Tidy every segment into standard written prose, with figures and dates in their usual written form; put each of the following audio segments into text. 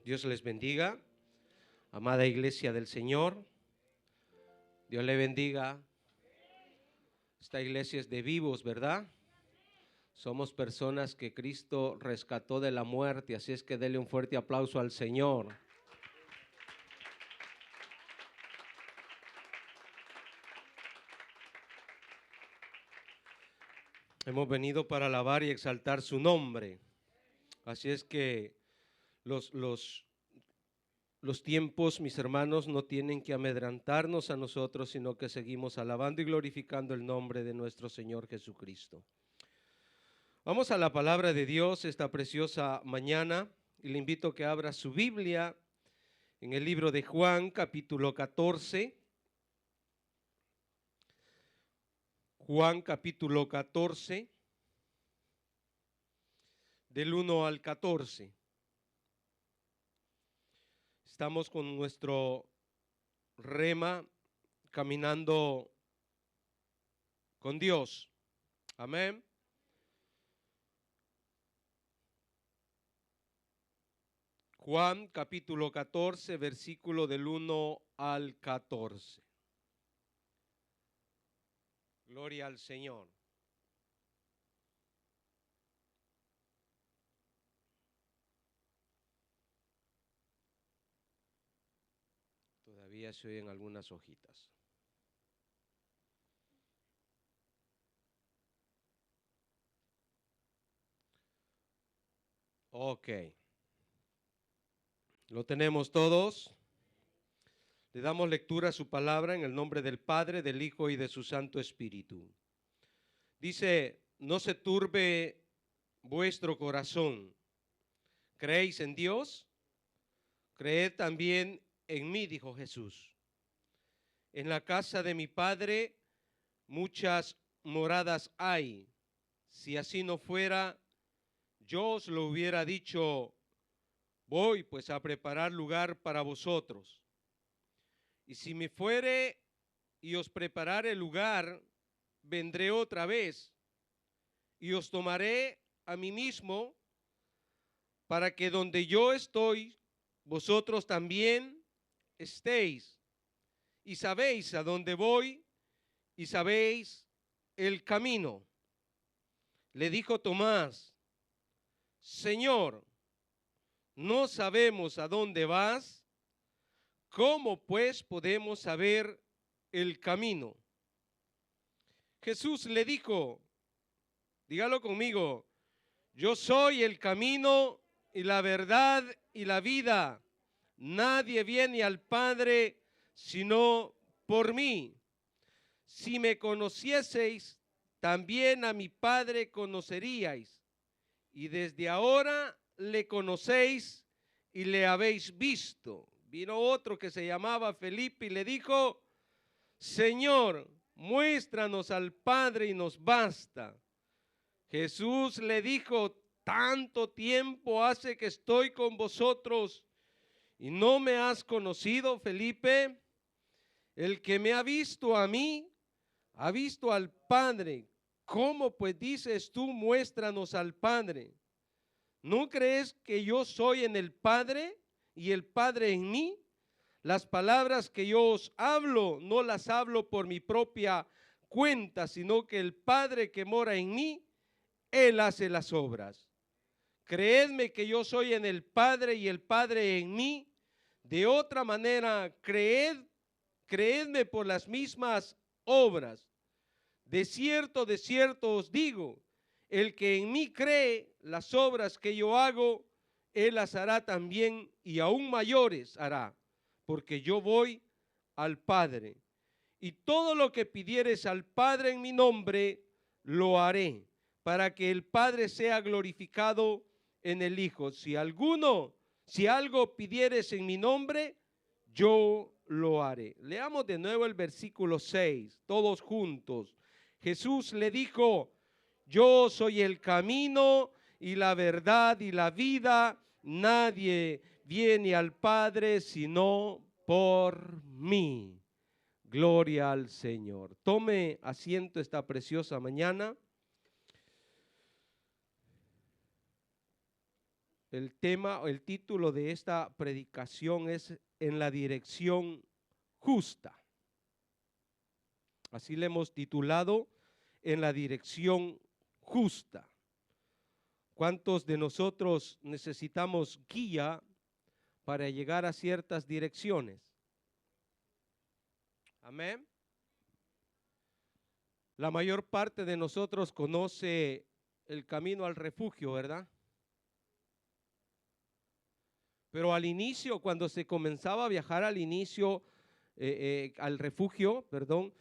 Dios les bendiga, amada iglesia del Señor. Dios le bendiga. Esta iglesia es de vivos, ¿verdad? Somos personas que Cristo rescató de la muerte, así es que dele un fuerte aplauso al Señor. Hemos venido para alabar y exaltar su nombre. Así es que los tiempos, mis hermanos, no tienen que amedrentarnos a nosotros, sino que seguimos alabando y glorificando el nombre de nuestro Señor Jesucristo. Vamos a la palabra de Dios esta preciosa mañana y le invito a que abra su Biblia en el libro de Juan, capítulo 14. Juan, capítulo 14, del 1 al 14. Estamos con nuestro rema caminando con Dios. Amén. Juan capítulo 14, versículo del 1 al 14. Gloria al Señor. Todavía se oyen algunas hojitas. Ok. ¿Lo tenemos todos? Le damos lectura a su palabra en el nombre del Padre, del Hijo y de su Santo Espíritu. Dice, no se turbe vuestro corazón. ¿Creéis en Dios? Creed también en mí, dijo Jesús. En la casa de mi Padre muchas moradas hay. Si así no fuera, yo os lo hubiera dicho, voy pues a preparar lugar para vosotros. Y si me fuere y os preparare lugar, vendré otra vez y os tomaré a mí mismo, para que donde yo estoy, vosotros también estéis. Y sabéis a dónde voy y sabéis el camino. Le dijo Tomás, Señor, no sabemos a dónde vas, ¿cómo pues podemos saber el camino? Jesús le dijo, dígalo conmigo, yo soy el camino y la verdad y la vida. Nadie viene al Padre sino por mí. Si me conocieseis, también a mi Padre conoceríais. Y desde ahora le conocéis y le habéis visto. Vino otro que se llamaba Felipe y le dijo, Señor, muéstranos al Padre y nos basta. Jesús le dijo, tanto tiempo hace que estoy con vosotros y no me has conocido, Felipe. El que me ha visto a mí, ha visto al Padre. ¿Cómo pues dices tú, muéstranos al Padre? ¿No crees que yo soy en el Padre y el Padre en mí? Las palabras que yo os hablo, no las hablo por mi propia cuenta, sino que el Padre que mora en mí, Él hace las obras. Creedme que yo soy en el Padre y el Padre en mí. De otra manera, creedme por las mismas obras. De cierto os digo, el que en mí cree, las obras que yo hago, él las hará también y aún mayores hará, porque yo voy al Padre. Y todo lo que pidieres al Padre en mi nombre, lo haré, para que el Padre sea glorificado en el Hijo. Si algo pidieres en mi nombre, yo lo haré. Leamos de nuevo el versículo 6, todos juntos. Jesús le dijo, yo soy el camino y la verdad y la vida. Nadie viene al Padre sino por mí. Gloria al Señor. Tome asiento esta preciosa mañana. el tema o el título de esta predicación es En la dirección justa. Así le hemos titulado, En la dirección justa. ¿Cuántos de nosotros necesitamos guía para llegar a ciertas direcciones? Amén. La mayor parte de nosotros conoce el camino al refugio, ¿verdad? Pero al inicio, cuando se comenzaba a viajar al inicio, al refugio, perdón,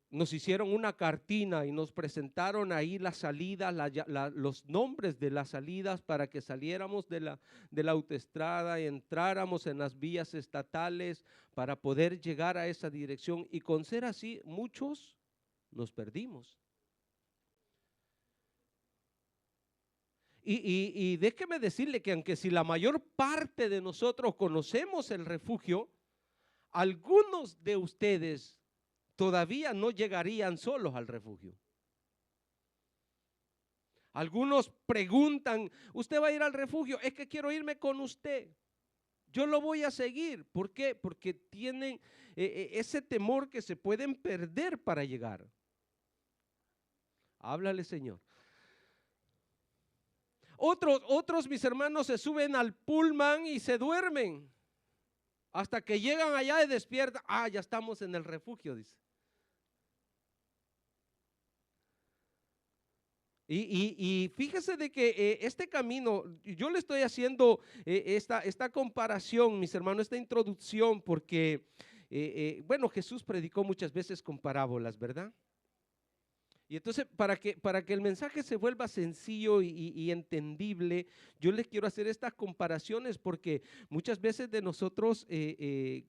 nos hicieron una cartina y nos presentaron ahí las salidas, los nombres de las salidas para que saliéramos de la autoestrada y entráramos en las vías estatales para poder llegar a esa dirección. Y con ser así, muchos nos perdimos. Y déjeme decirle que aunque si la mayor parte de nosotros conocemos el refugio, algunos de ustedes todavía no llegarían solos al refugio. Algunos preguntan, ¿usted va a ir al refugio? Es que quiero irme con usted. Yo lo voy a seguir. ¿Por qué? Porque tienen ese temor que se pueden perder para llegar. Háblale, Señor. Otros, mis hermanos, se suben al pullman y se duermen. Hasta que llegan allá y despiertan. Ah, ya estamos en el refugio, dice. Y fíjese de que este camino, yo le estoy haciendo esta comparación, mis hermanos, esta introducción, porque, bueno, Jesús predicó muchas veces con parábolas, ¿verdad? Y entonces, para que el mensaje se vuelva sencillo y entendible, yo les quiero hacer estas comparaciones porque muchas veces de nosotros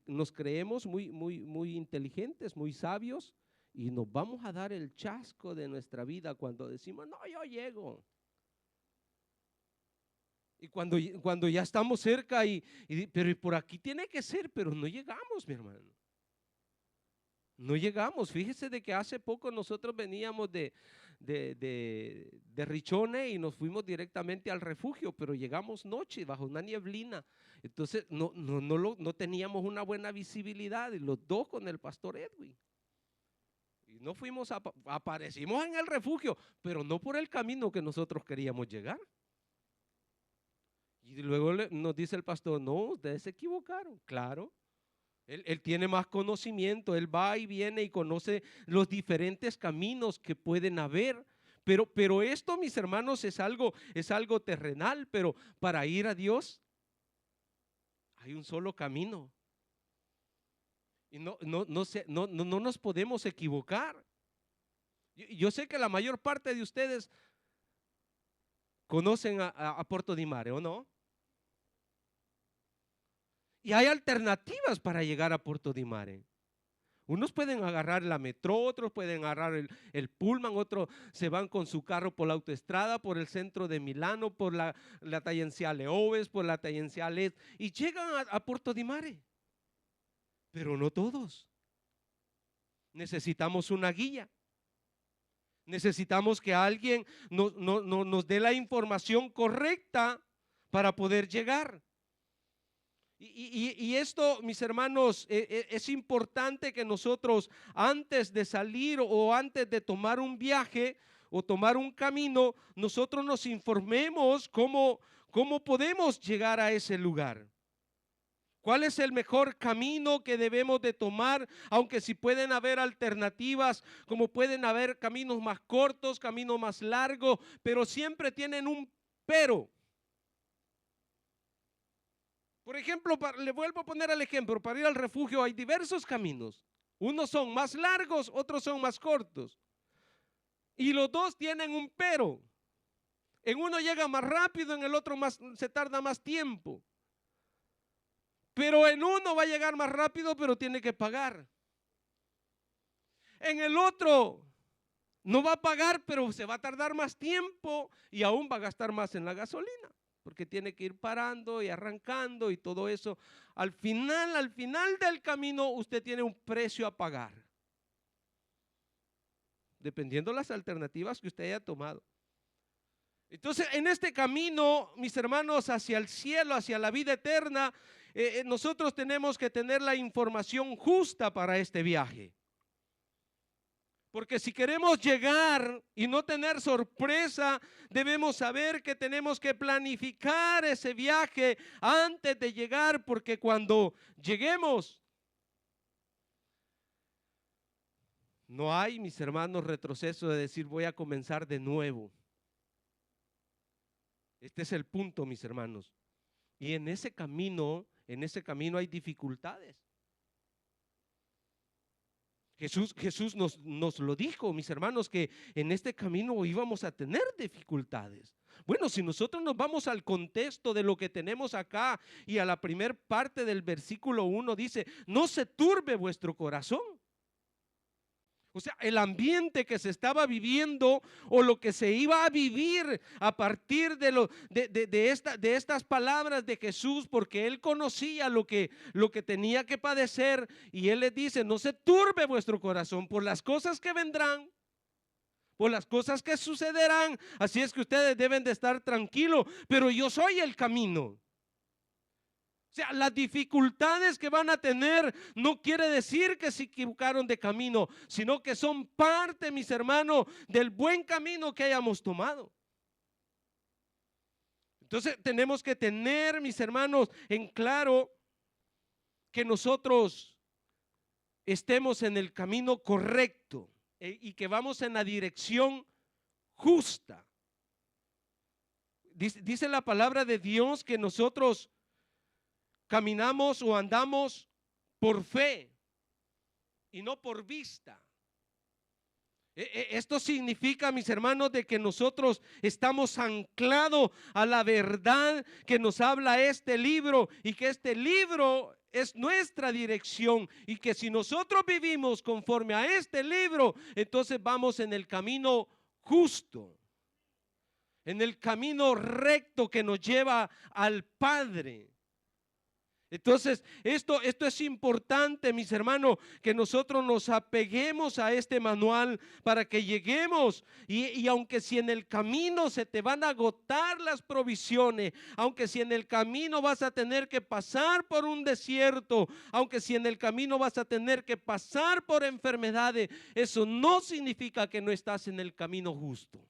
nos creemos muy inteligentes, muy sabios, y nos vamos a dar el chasco de nuestra vida cuando decimos, no, yo llego. Y cuando ya estamos cerca, pero por aquí tiene que ser, pero no llegamos, mi hermano. No llegamos. Fíjese de que hace poco nosotros veníamos de Richone y nos fuimos directamente al refugio, pero llegamos noche bajo una nieblina. Entonces no teníamos una buena visibilidad, y los dos con el pastor Edwin. Y no fuimos, aparecimos en el refugio, pero no por el camino que nosotros queríamos llegar. Y luego nos dice el pastor, no, ustedes se equivocaron. Claro. Él tiene más conocimiento, él va y viene y conoce los diferentes caminos que pueden haber. Pero esto, mis hermanos, es algo terrenal, pero para ir a Dios hay un solo camino. Y no nos podemos equivocar. Yo sé que la mayor parte de ustedes conocen a Porto di Mare, ¿o no? Y hay alternativas para llegar a Porto di Mare. Unos pueden agarrar la metro, otros pueden agarrar el pullman, otros se van con su carro por la autoestrada, por el centro de Milano, por la tangenciale Oves, por la tangenciale Est, y llegan a Porto di Mare. Pero no todos. Necesitamos una guía. Necesitamos que alguien nos dé la información correcta para poder llegar. Y esto, mis hermanos, es importante que nosotros antes de salir o antes de tomar un viaje o tomar un camino, nosotros nos informemos cómo podemos llegar a ese lugar. ¿Cuál es el mejor camino que debemos de tomar? Aunque si pueden haber alternativas, como pueden haber caminos más cortos, caminos más largos, pero siempre tienen un pero. Por ejemplo, le vuelvo a poner el ejemplo, para ir al refugio hay diversos caminos. Unos son más largos, otros son más cortos. Y los dos tienen un pero. En uno llega más rápido, en el otro se tarda más tiempo. Pero en uno va a llegar más rápido, pero tiene que pagar. En el otro no va a pagar, pero se va a tardar más tiempo y aún va a gastar más en la gasolina, porque tiene que ir parando y arrancando y todo eso. Al final del camino usted tiene un precio a pagar, dependiendo de las alternativas que usted haya tomado. Entonces, en este camino, mis hermanos, hacia el cielo, hacia la vida eterna, nosotros tenemos que tener la información justa para este viaje. Porque si queremos llegar y no tener sorpresa, debemos saber que tenemos que planificar ese viaje antes de llegar, porque cuando lleguemos, no hay, mis hermanos, retroceso de decir voy a comenzar de nuevo. Este es el punto, mis hermanos. Y en ese camino hay dificultades. Jesús nos lo dijo, mis hermanos, que en este camino íbamos a tener dificultades. Bueno, si nosotros nos vamos al contexto de lo que tenemos acá y a la primer parte del versículo 1 dice, no se turbe vuestro corazón. O sea, el ambiente que se estaba viviendo o lo que se iba a vivir a partir de estas palabras de Jesús, porque él conocía lo que tenía que padecer, y él les dice, no se turbe vuestro corazón por las cosas que vendrán, por las cosas que sucederán. Así es que ustedes deben de estar tranquilos, pero yo soy el camino. O sea, las dificultades que van a tener no quiere decir que se equivocaron de camino, sino que son parte, mis hermanos, del buen camino que hayamos tomado. Entonces tenemos que tener, mis hermanos, en claro que nosotros estemos en el camino correcto y que vamos en la dirección justa. Dice la palabra de Dios que nosotros caminamos o andamos por fe y no por vista. Esto significa, mis hermanos, de que nosotros estamos anclados a la verdad que nos habla este libro, y que este libro es nuestra dirección, y que si nosotros vivimos conforme a este libro, entonces vamos en el camino justo, en el camino recto que nos lleva al Padre. Entonces, esto es importante, mis hermanos, que nosotros nos apeguemos a este manual para que lleguemos. Y aunque si en el camino se te van a agotar las provisiones, aunque si en el camino vas a tener que pasar por un desierto, aunque si en el camino vas a tener que pasar por enfermedades, eso no significa que no estás en el camino justo.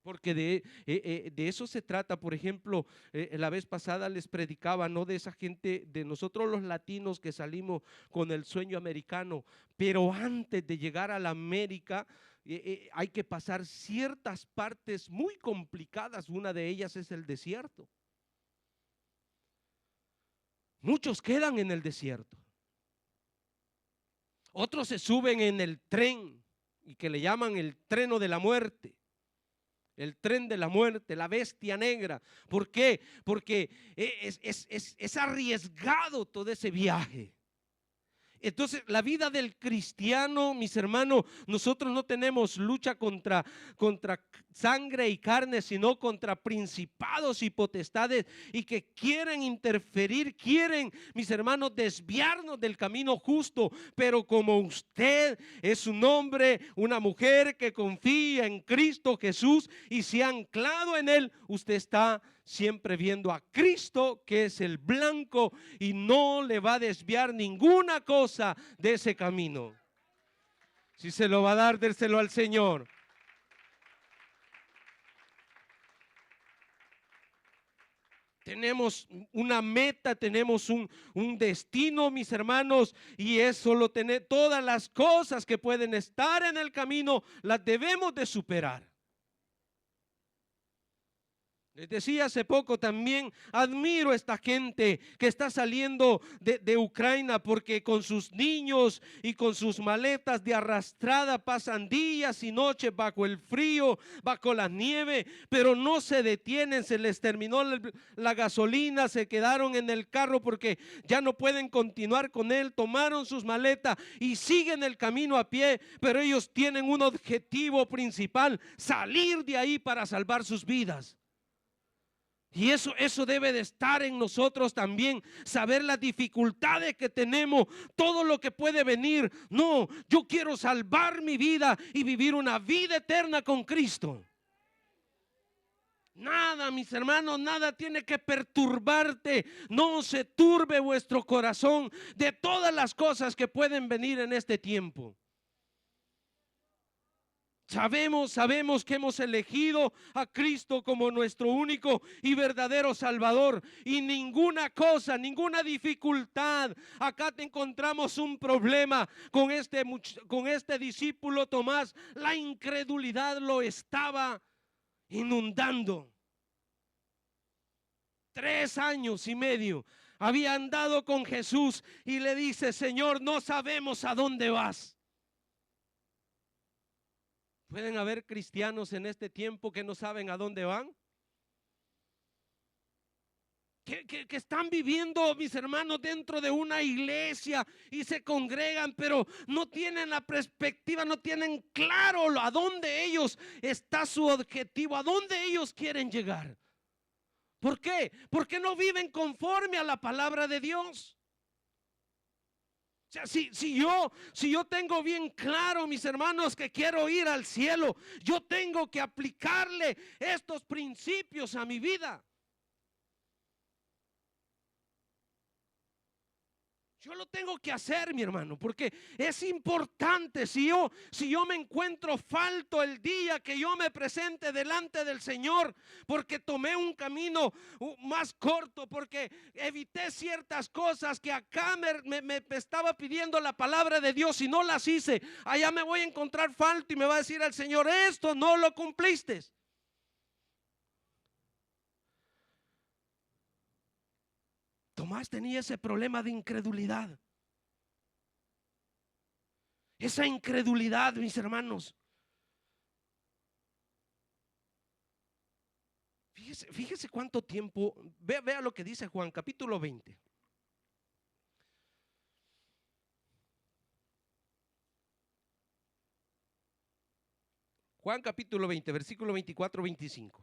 Porque de eso se trata. Por ejemplo, la vez pasada les predicaba, no de esa gente, de nosotros los latinos que salimos con el sueño americano, pero antes de llegar a la América hay que pasar ciertas partes muy complicadas. Una de ellas es el desierto. Muchos quedan en el desierto. Otros se suben en el tren, y que le llaman el treno de la muerte. El tren de la muerte, la bestia negra. ¿Por qué? Porque es arriesgado todo ese viaje. Entonces, la vida del cristiano, mis hermanos, nosotros no tenemos lucha contra sangre y carne, sino contra principados y potestades, y que quieren interferir, quieren, mis hermanos, desviarnos del camino justo. Pero como usted es un hombre, una mujer que confía en Cristo Jesús y se ha anclado en Él, usted está siempre viendo a Cristo, que es el blanco, y no le va a desviar ninguna cosa de ese camino. Si se lo va a dar, dérselo al Señor. Tenemos una meta, tenemos un destino, mis hermanos, y es solo tener todas las cosas que pueden estar en el camino, las debemos de superar. Les decía hace poco también, admiro a esta gente que está saliendo de Ucrania, porque con sus niños y con sus maletas de arrastrada pasan días y noches bajo el frío, bajo la nieve, pero no se detienen. Se les terminó la gasolina, se quedaron en el carro porque ya no pueden continuar con él, tomaron sus maletas y siguen el camino a pie, pero ellos tienen un objetivo principal: salir de ahí para salvar sus vidas. Y eso debe de estar en nosotros también, saber las dificultades que tenemos, todo lo que puede venir. No, yo quiero salvar mi vida y vivir una vida eterna con Cristo. Nada, mis hermanos, nada tiene que perturbarte. No se turbe vuestro corazón de todas las cosas que pueden venir en este tiempo. Sabemos que hemos elegido a Cristo como nuestro único y verdadero Salvador, y ninguna cosa, ninguna dificultad. Acá te encontramos un problema con este discípulo Tomás. La incredulidad lo estaba inundando. 3 años y medio había andado con Jesús y le dice: Señor, no sabemos a dónde vas. ¿Pueden haber cristianos en este tiempo que no saben a dónde van? Que están viviendo, mis hermanos, dentro de una iglesia y se congregan, pero no tienen la perspectiva, no tienen claro a dónde ellos está su objetivo, a dónde ellos quieren llegar. ¿Por qué? Porque no viven conforme a la palabra de Dios. O sea, si yo tengo bien claro, mis hermanos, que quiero ir al cielo, yo tengo que aplicarle estos principios a mi vida. Yo lo tengo que hacer, mi hermano, porque es importante. Si yo me encuentro falto el día que yo me presente delante del Señor, porque tomé un camino más corto, porque evité ciertas cosas que acá me estaba pidiendo la palabra de Dios y no las hice, allá me voy a encontrar falto y me va a decir al Señor: esto no lo cumpliste. Tomás tenía ese problema de incredulidad. Esa incredulidad, mis hermanos. Fíjese cuánto tiempo. Vea lo que dice Juan capítulo 20. Juan capítulo 20, versículo 24-25.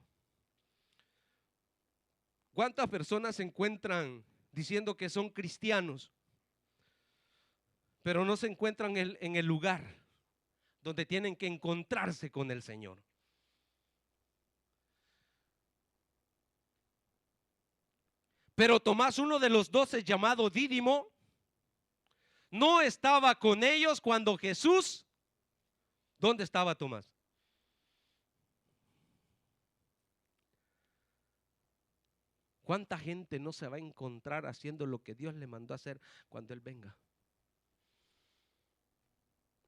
¿Cuántas personas se encuentran diciendo que son cristianos, pero no se encuentran en el lugar donde tienen que encontrarse con el Señor? Pero Tomás, uno de los 12, llamado Dídimo, no estaba con ellos cuando Jesús. ¿Dónde estaba Tomás? ¿Cuánta gente no se va a encontrar haciendo lo que Dios le mandó a hacer cuando Él venga?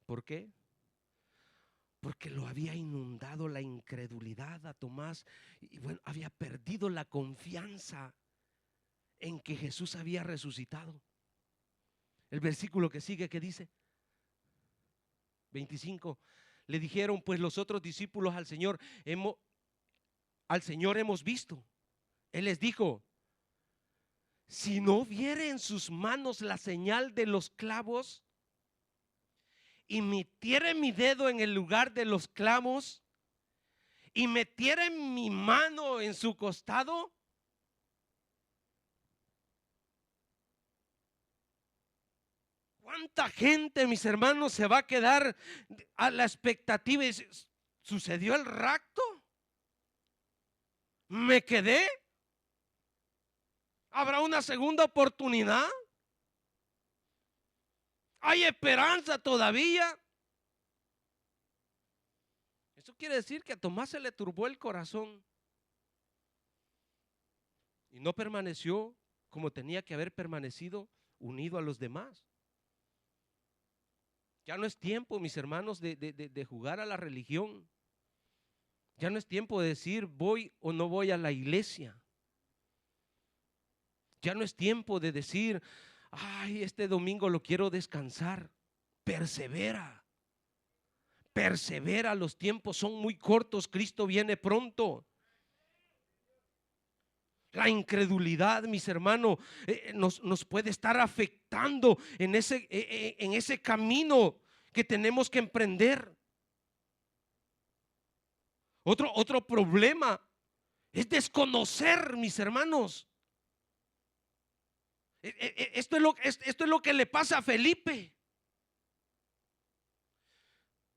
¿Por qué? Porque lo había inundado la incredulidad a Tomás, y bueno, había perdido la confianza en que Jesús había resucitado. El versículo que sigue, ¿qué dice? 25. Le dijeron pues los otros discípulos al Señor: al Señor hemos visto. Él les dijo: si no viere en sus manos la señal de los clavos, y metiere mi dedo en el lugar de los clavos, y metiere mi mano en su costado, ¿cuánta gente, mis hermanos, se va a quedar a la expectativa y dice: ¿sucedió el rapto? ¿Me quedé? ¿Habrá una segunda oportunidad? ¿Hay esperanza todavía? Eso quiere decir que a Tomás se le turbó el corazón y no permaneció como tenía que haber permanecido, unido a los demás. Ya no es tiempo, mis hermanos, de jugar a la religión. Ya no es tiempo de decir voy o no voy a la iglesia. Ya no es tiempo de decir: ay, este domingo lo quiero descansar. Persevera, persevera, los tiempos son muy cortos, Cristo viene pronto. La incredulidad, mis hermanos, nos puede estar afectando en ese camino que tenemos que emprender. Otro problema es desconocer, mis hermanos. Esto es lo que le pasa a Felipe.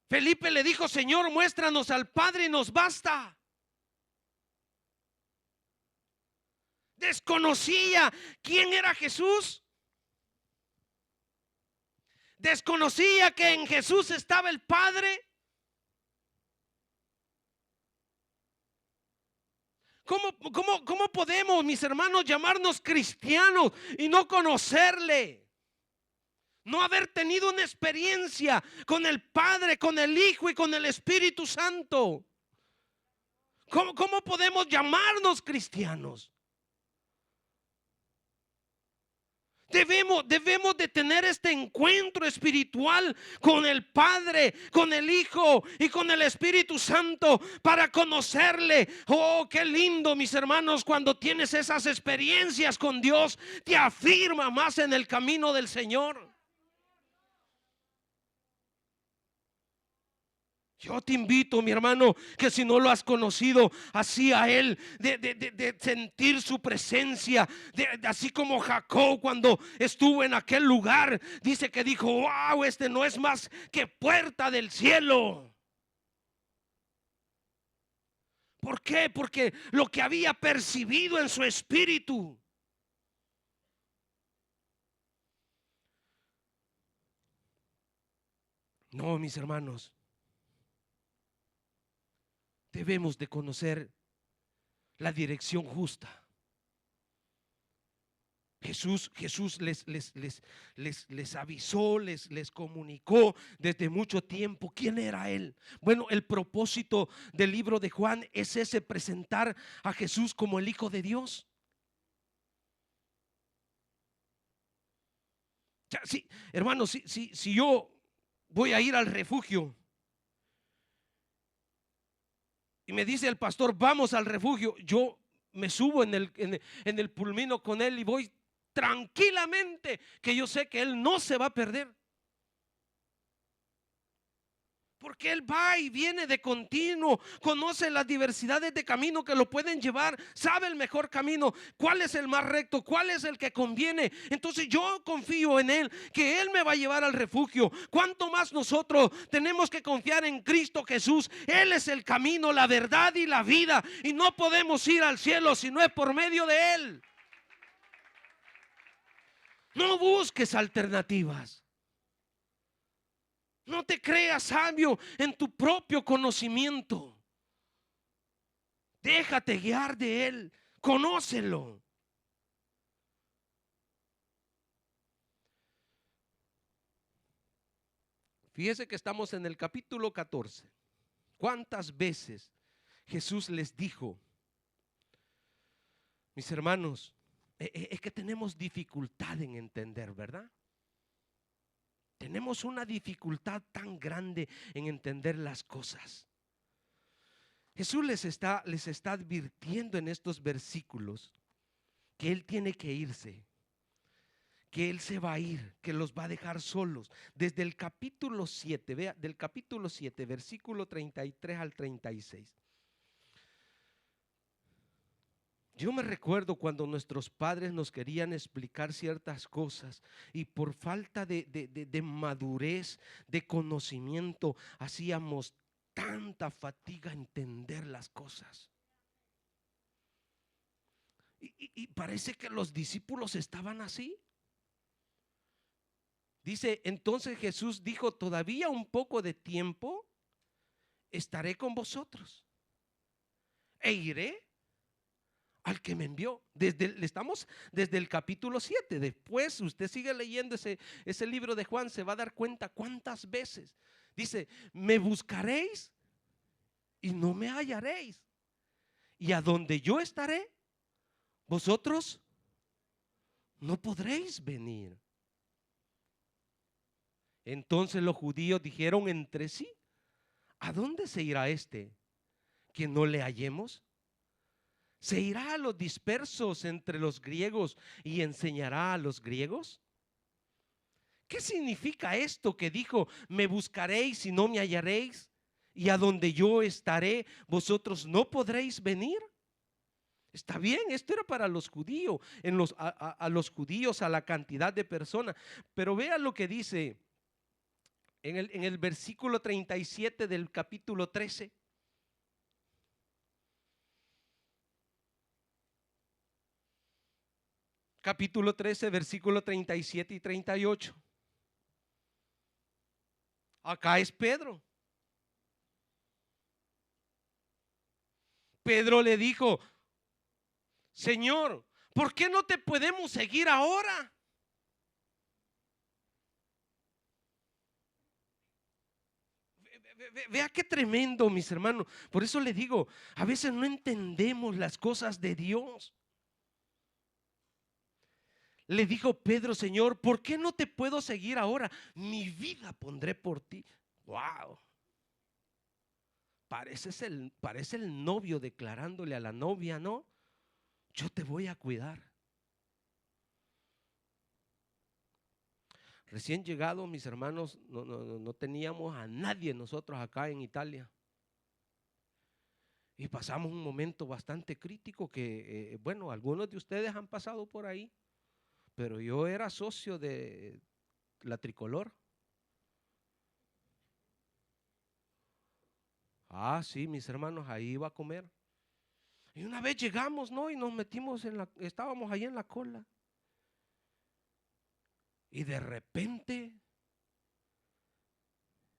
Felipe le dijo: Señor, muéstranos al Padre y nos basta. Desconocía quién era Jesús. Desconocía que en Jesús estaba el Padre. ¿Cómo podemos, mis hermanos, llamarnos cristianos y no conocerle? No haber tenido una experiencia con el Padre, con el Hijo y con el Espíritu Santo. ¿Cómo podemos llamarnos cristianos? Debemos de tener este encuentro espiritual con el Padre, con el Hijo y con el Espíritu Santo para conocerle. Oh, qué lindo, mis hermanos, cuando tienes esas experiencias con Dios, te afirma más en el camino del Señor. Yo te invito, mi hermano, que si no lo has conocido así a Él, de sentir su presencia, así como Jacob cuando estuvo en aquel lugar, dice que dijo: wow, este no es más que puerta del cielo. ¿Por qué? Porque lo que había percibido en su espíritu. No, mis hermanos, debemos de conocer la dirección justa. Jesús les avisó, les comunicó desde mucho tiempo quién era Él. Bueno, el propósito del libro de Juan es ese: presentar a Jesús como el Hijo de Dios. O sea, sí, hermanos, si yo voy a ir al refugio y me dice el pastor: vamos al refugio, yo me subo en el pulmino con él y voy tranquilamente, que yo sé que él no se va a perder, porque él va y viene de continuo, conoce las diversidades de camino que lo pueden llevar, sabe el mejor camino, cuál es el más recto, cuál es el que conviene. Entonces yo confío en él, que él me va a llevar al refugio. Cuánto más nosotros tenemos que confiar en Cristo Jesús. Él es el camino, la verdad y la vida, y no podemos ir al cielo si no es por medio de él. No busques alternativas. No te creas sabio en tu propio conocimiento. Déjate guiar de él. Conócelo. Fíjese que estamos en el capítulo 14. ¿Cuántas veces Jesús les dijo? Mis hermanos, es que tenemos dificultad en entender, ¿verdad? Tenemos una dificultad tan grande en entender las cosas. Jesús les está advirtiendo en estos versículos que Él tiene que irse, que Él se va a ir, que los va a dejar solos. Desde el capítulo 7, vea, del capítulo 7, versículo 33 al 36. Yo me recuerdo cuando nuestros padres nos querían explicar ciertas cosas y por falta de madurez, de conocimiento, hacíamos tanta fatiga entender las cosas. Y parece que los discípulos estaban así. Dice, entonces Jesús dijo: todavía un poco de tiempo estaré con vosotros e iré al que me envió. Estamos desde el capítulo 7. Después usted sigue leyendo ese libro de Juan, se va a dar cuenta cuántas veces dice: me buscaréis y no me hallaréis, y a donde yo estaré, vosotros no podréis venir. Entonces los judíos dijeron entre sí: ¿a dónde se irá este que no le hallemos? ¿Se irá a los dispersos entre los griegos y enseñará a los griegos? ¿Qué significa esto que dijo: me buscaréis y no me hallaréis, y a donde yo estaré, vosotros no podréis venir? Está bien, esto era para los judíos, a los judíos, a la cantidad de personas. Pero vea lo que dice en el versículo 37 del capítulo 13. capítulo 13, versículo 37 y 38. Acá es Pedro. Pedro le dijo: Señor, ¿por qué no te podemos seguir ahora? Vea qué tremendo, mis hermanos. Por eso le digo, a veces no entendemos las cosas de Dios. Le dijo Pedro: Señor, ¿por qué no te puedo seguir ahora? Mi vida pondré por ti. Wow. Parece el novio declarándole a la novia, ¿no? Yo te voy a cuidar. Recién llegado, mis hermanos, no teníamos a nadie nosotros acá en Italia. Y pasamos un momento bastante crítico que, bueno, algunos de ustedes han pasado por ahí, pero yo era socio de la Tricolor. Ah, sí, mis hermanos, ahí iba a comer. Y una vez llegamos, ¿no? Y nos metimos estábamos ahí en la cola. Y de repente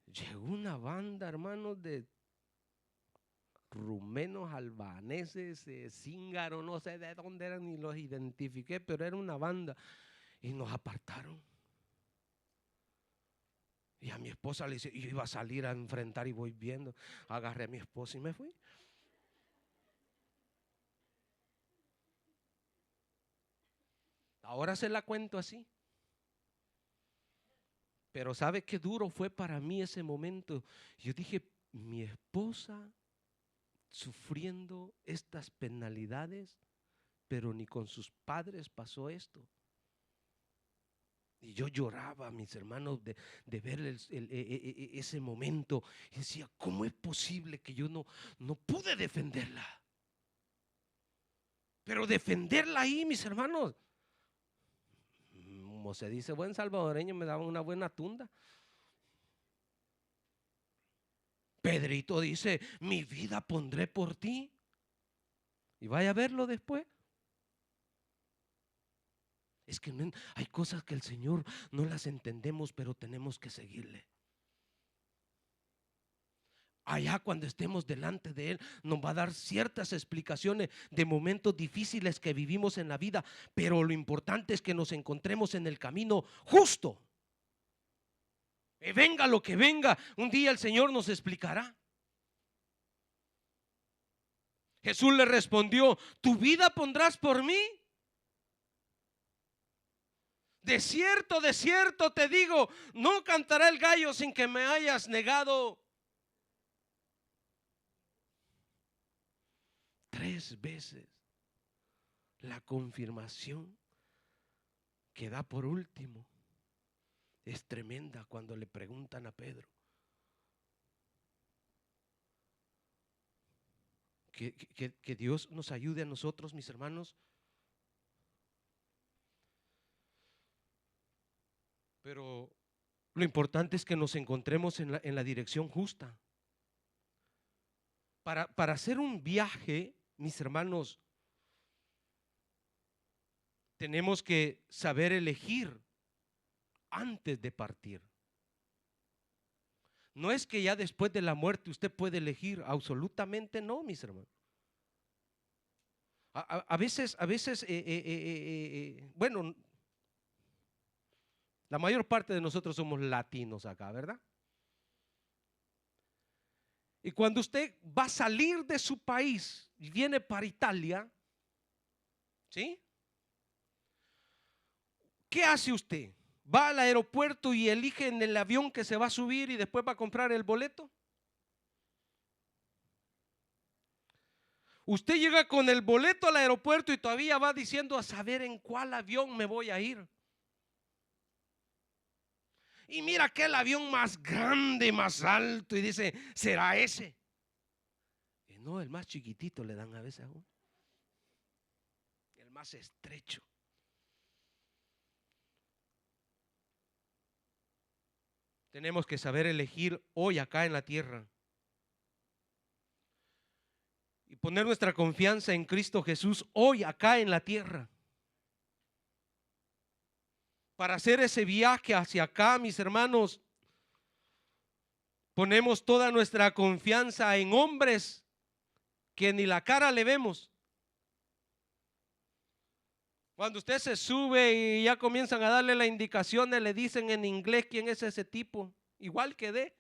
llegó una banda, hermanos, de rumenos, albaneses, cíngaros, no sé de dónde eran ni los identifiqué, pero era una banda. Y nos apartaron. Y a mi esposa le dice, yo iba a salir a enfrentar y voy viendo. Agarré a mi esposa y me fui. Ahora se la cuento así. Pero ¿sabe qué duro fue para mí ese momento? Yo dije, mi esposa sufriendo estas penalidades, pero ni con sus padres pasó esto. Y yo lloraba, mis hermanos, de ver ese momento. Y decía, ¿cómo es posible que yo no pude defenderla? Pero defenderla ahí, mis hermanos, como se dice buen salvadoreño, me daban una buena tunda. Pedrito dice, mi vida pondré por ti. Y vaya a verlo después. Es que hay cosas que el Señor no las entendemos, pero tenemos que seguirle. Allá cuando estemos delante de Él nos va a dar ciertas explicaciones de momentos difíciles que vivimos en la vida, pero lo importante es que nos encontremos en el camino justo. Y venga lo que venga, un día el Señor nos explicará. Jesús le respondió, ¿tu vida pondrás por mí? De cierto te digo, no cantará el gallo sin que me hayas negado 3 veces. La confirmación que da por último es tremenda cuando le preguntan a Pedro. Que Dios nos ayude a nosotros, mis hermanos. Pero lo importante es que nos encontremos en la dirección justa. Para hacer un viaje, mis hermanos, tenemos que saber elegir antes de partir. No es que ya después de la muerte usted puede elegir, absolutamente no, mis hermanos. A veces, bueno, la mayor parte de nosotros somos latinos acá, ¿verdad? Y cuando usted va a salir de su país y viene para Italia, ¿sí? ¿Qué hace usted? ¿Va al aeropuerto y elige en el avión que se va a subir y después va a comprar el boleto? Usted llega con el boleto al aeropuerto y todavía va diciendo a saber en cuál avión me voy a ir. Y mira aquel avión más grande, más alto, y dice, ¿será ese? Y no, el más chiquitito le dan a veces a uno. El más estrecho. Tenemos que saber elegir hoy acá en la tierra y poner nuestra confianza en Cristo Jesús hoy acá en la tierra. para hacer ese viaje hacia acá, mis hermanos, ponemos toda nuestra confianza en hombres que ni la cara le vemos. Cuando usted se sube y ya comienzan a darle las indicaciones, le dicen en inglés quién es ese tipo, igual quedé.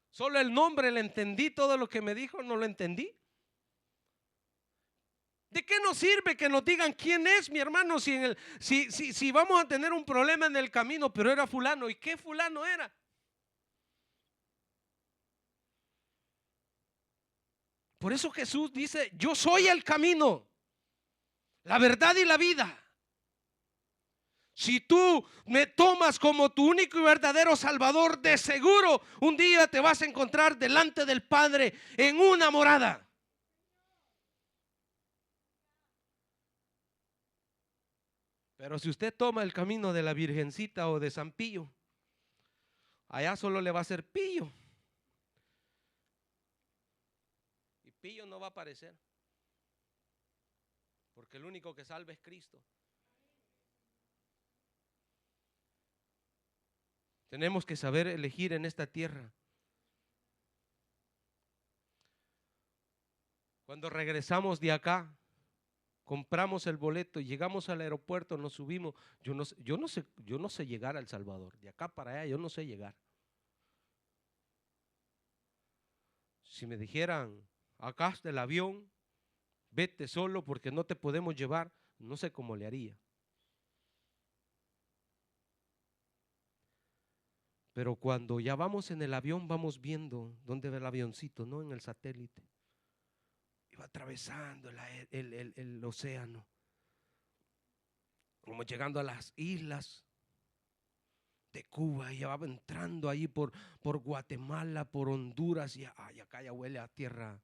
Solo el nombre le entendí, todo lo que me dijo no lo entendí. ¿De qué nos sirve que nos digan quién es, mi hermano, si vamos a tener un problema en el camino? Pero era fulano. ¿Y qué fulano era? Por eso Jesús dice: yo soy el camino, la verdad y la vida. Si tú me tomas como tu único y verdadero Salvador, de seguro un día te vas a encontrar delante del Padre en una morada. Pero si usted toma el camino de la Virgencita o de San Pío, allá solo le va a hacer pillo. Y pillo no va a aparecer, porque el único que salva es Cristo. Tenemos que saber elegir en esta tierra. Cuando regresamos de acá, compramos el boleto y llegamos al aeropuerto, nos subimos. Yo no sé llegar a El Salvador. De acá para allá yo no sé llegar. Si me dijeran: acá está el avión, vete solo porque no te podemos llevar, no sé cómo le haría. Pero cuando ya vamos en el avión, vamos viendo dónde va el avioncito, ¿no? En el satélite. Y va atravesando el océano. Como llegando a las islas de Cuba, y ya va entrando ahí por Guatemala, por Honduras, y ay, acá ya huele a tierra.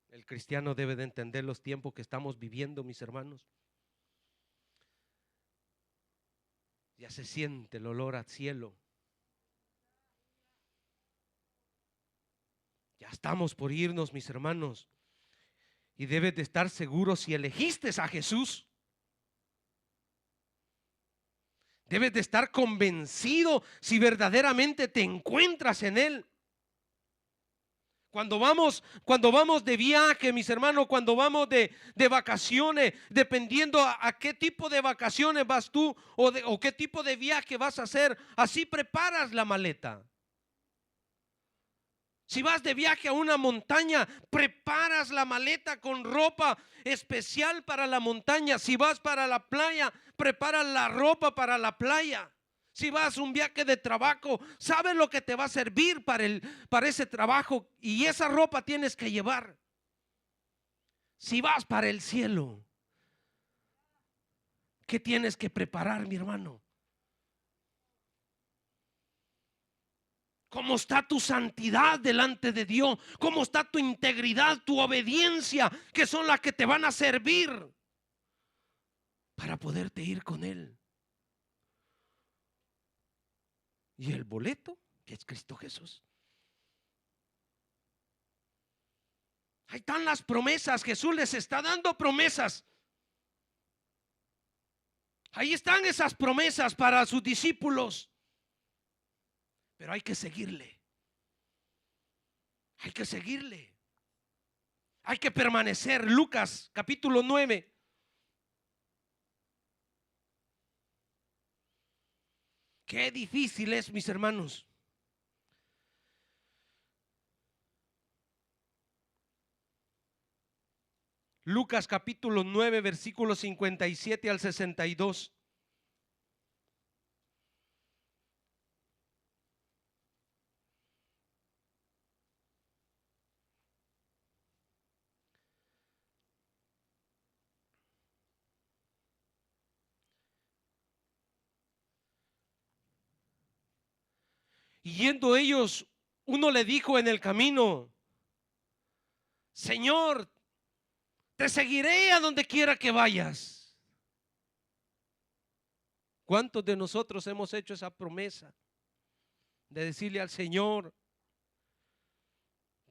El cristiano debe de entender los tiempos que estamos viviendo, mis hermanos. Ya se siente el olor al cielo. Ya estamos por irnos, mis hermanos. Y debes de estar seguro, si elegiste a Jesús, debes de estar convencido si verdaderamente te encuentras en Él. Cuando vamos de viaje, mis hermanos, cuando vamos de vacaciones, dependiendo a qué tipo de vacaciones vas tú o qué tipo de viaje vas a hacer, así preparas la maleta. Si vas de viaje a una montaña, preparas la maleta con ropa especial para la montaña. Si vas para la playa, preparas la ropa para la playa. Si vas a un viaje de trabajo, sabes lo que te va a servir para ese trabajo, y esa ropa tienes que llevar. Si vas para el cielo, ¿qué tienes que preparar, mi hermano? ¿Cómo está tu santidad delante de Dios? ¿Cómo está tu integridad, tu obediencia, que son las que te van a servir para poderte ir con Él? Y el boleto, que es Cristo Jesús. Ahí están las promesas. Jesús les está dando promesas. Ahí están esas promesas para sus discípulos. Pero hay que seguirle. Hay que seguirle. Hay que permanecer. Lucas capítulo 9. Qué difícil es, mis hermanos. Lucas capítulo 9, versículos 57 al 62. Y yendo ellos, uno le dijo en el camino: Señor, te seguiré a donde quiera que vayas. ¿Cuántos de nosotros hemos hecho esa promesa de decirle al Señor: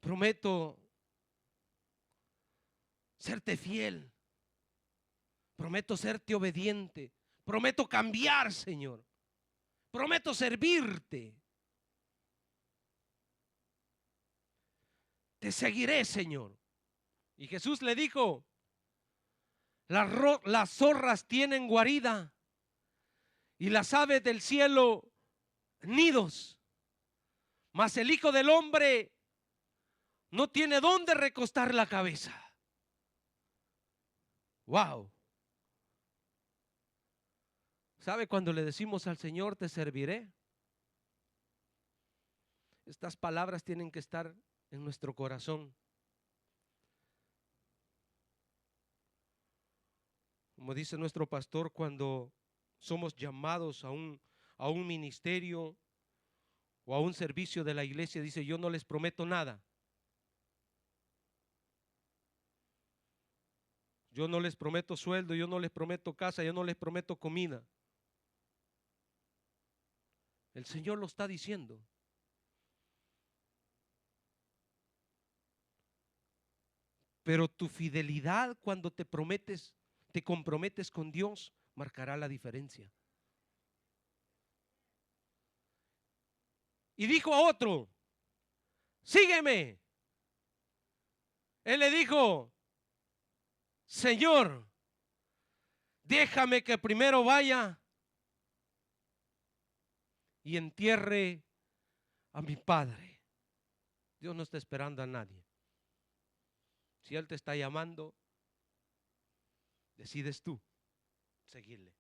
prometo serte fiel. Prometo serte obediente. Prometo cambiar, Señor. Prometo servirte. Te seguiré, Señor. Y Jesús le dijo: las zorras tienen guarida y las aves del cielo nidos, mas el Hijo del Hombre no tiene dónde recostar la cabeza. Wow. ¿Sabe cuando le decimos al Señor, te serviré? Estas palabras tienen que estar en nuestro corazón. Como dice nuestro pastor, cuando somos llamados a un ministerio o a un servicio de la iglesia, dice: yo no les prometo nada. Yo no les prometo sueldo, yo no les prometo casa, yo no les prometo comida. El Señor lo está diciendo. Pero tu fidelidad cuando te comprometes con Dios, marcará la diferencia. Y dijo a otro: sígueme. Él le dijo: Señor, déjame que primero vaya y entierre a mi padre. Dios no está esperando a nadie. Si Él te está llamando, decides tú seguirle.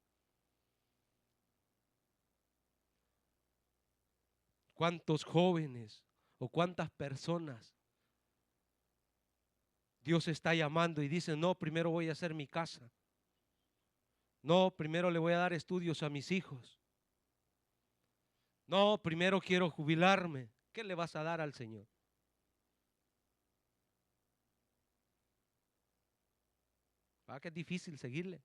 ¿Cuántos jóvenes o cuántas personas Dios está llamando y dicen: no, primero voy a hacer mi casa? No, primero le voy a dar estudios a mis hijos. No, primero quiero jubilarme. ¿Qué le vas a dar al Señor? ¿Va que es difícil seguirle?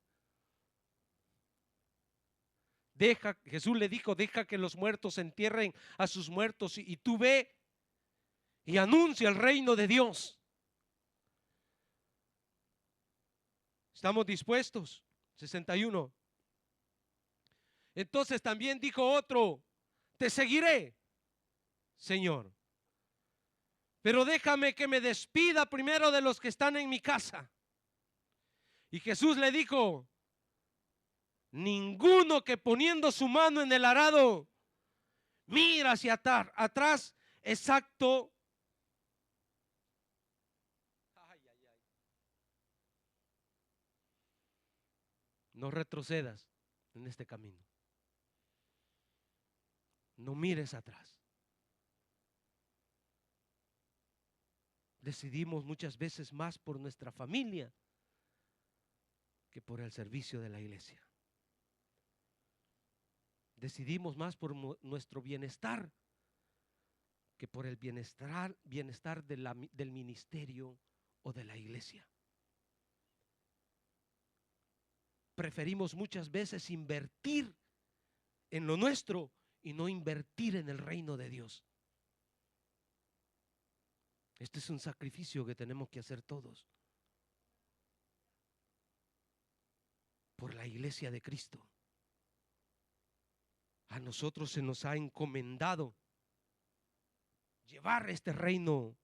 Jesús le dijo: deja que los muertos entierren a sus muertos y tú ve y anuncia el reino de Dios. ¿Estamos dispuestos? 61. Entonces también dijo otro: te seguiré, Señor, pero déjame que me despida primero de los que están en mi casa. Y Jesús le dijo: ninguno que poniendo su mano en el arado mira hacia atrás, exacto. No retrocedas en este camino. No mires atrás. Decidimos muchas veces más por nuestra familia que por el servicio de la iglesia. Decidimos más por nuestro bienestar que por el bienestar del ministerio o de la iglesia. Preferimos muchas veces invertir en lo nuestro y no invertir en el reino de Dios. Este es un sacrificio que tenemos que hacer todos por la iglesia de Cristo. A nosotros se nos ha encomendado llevar este reino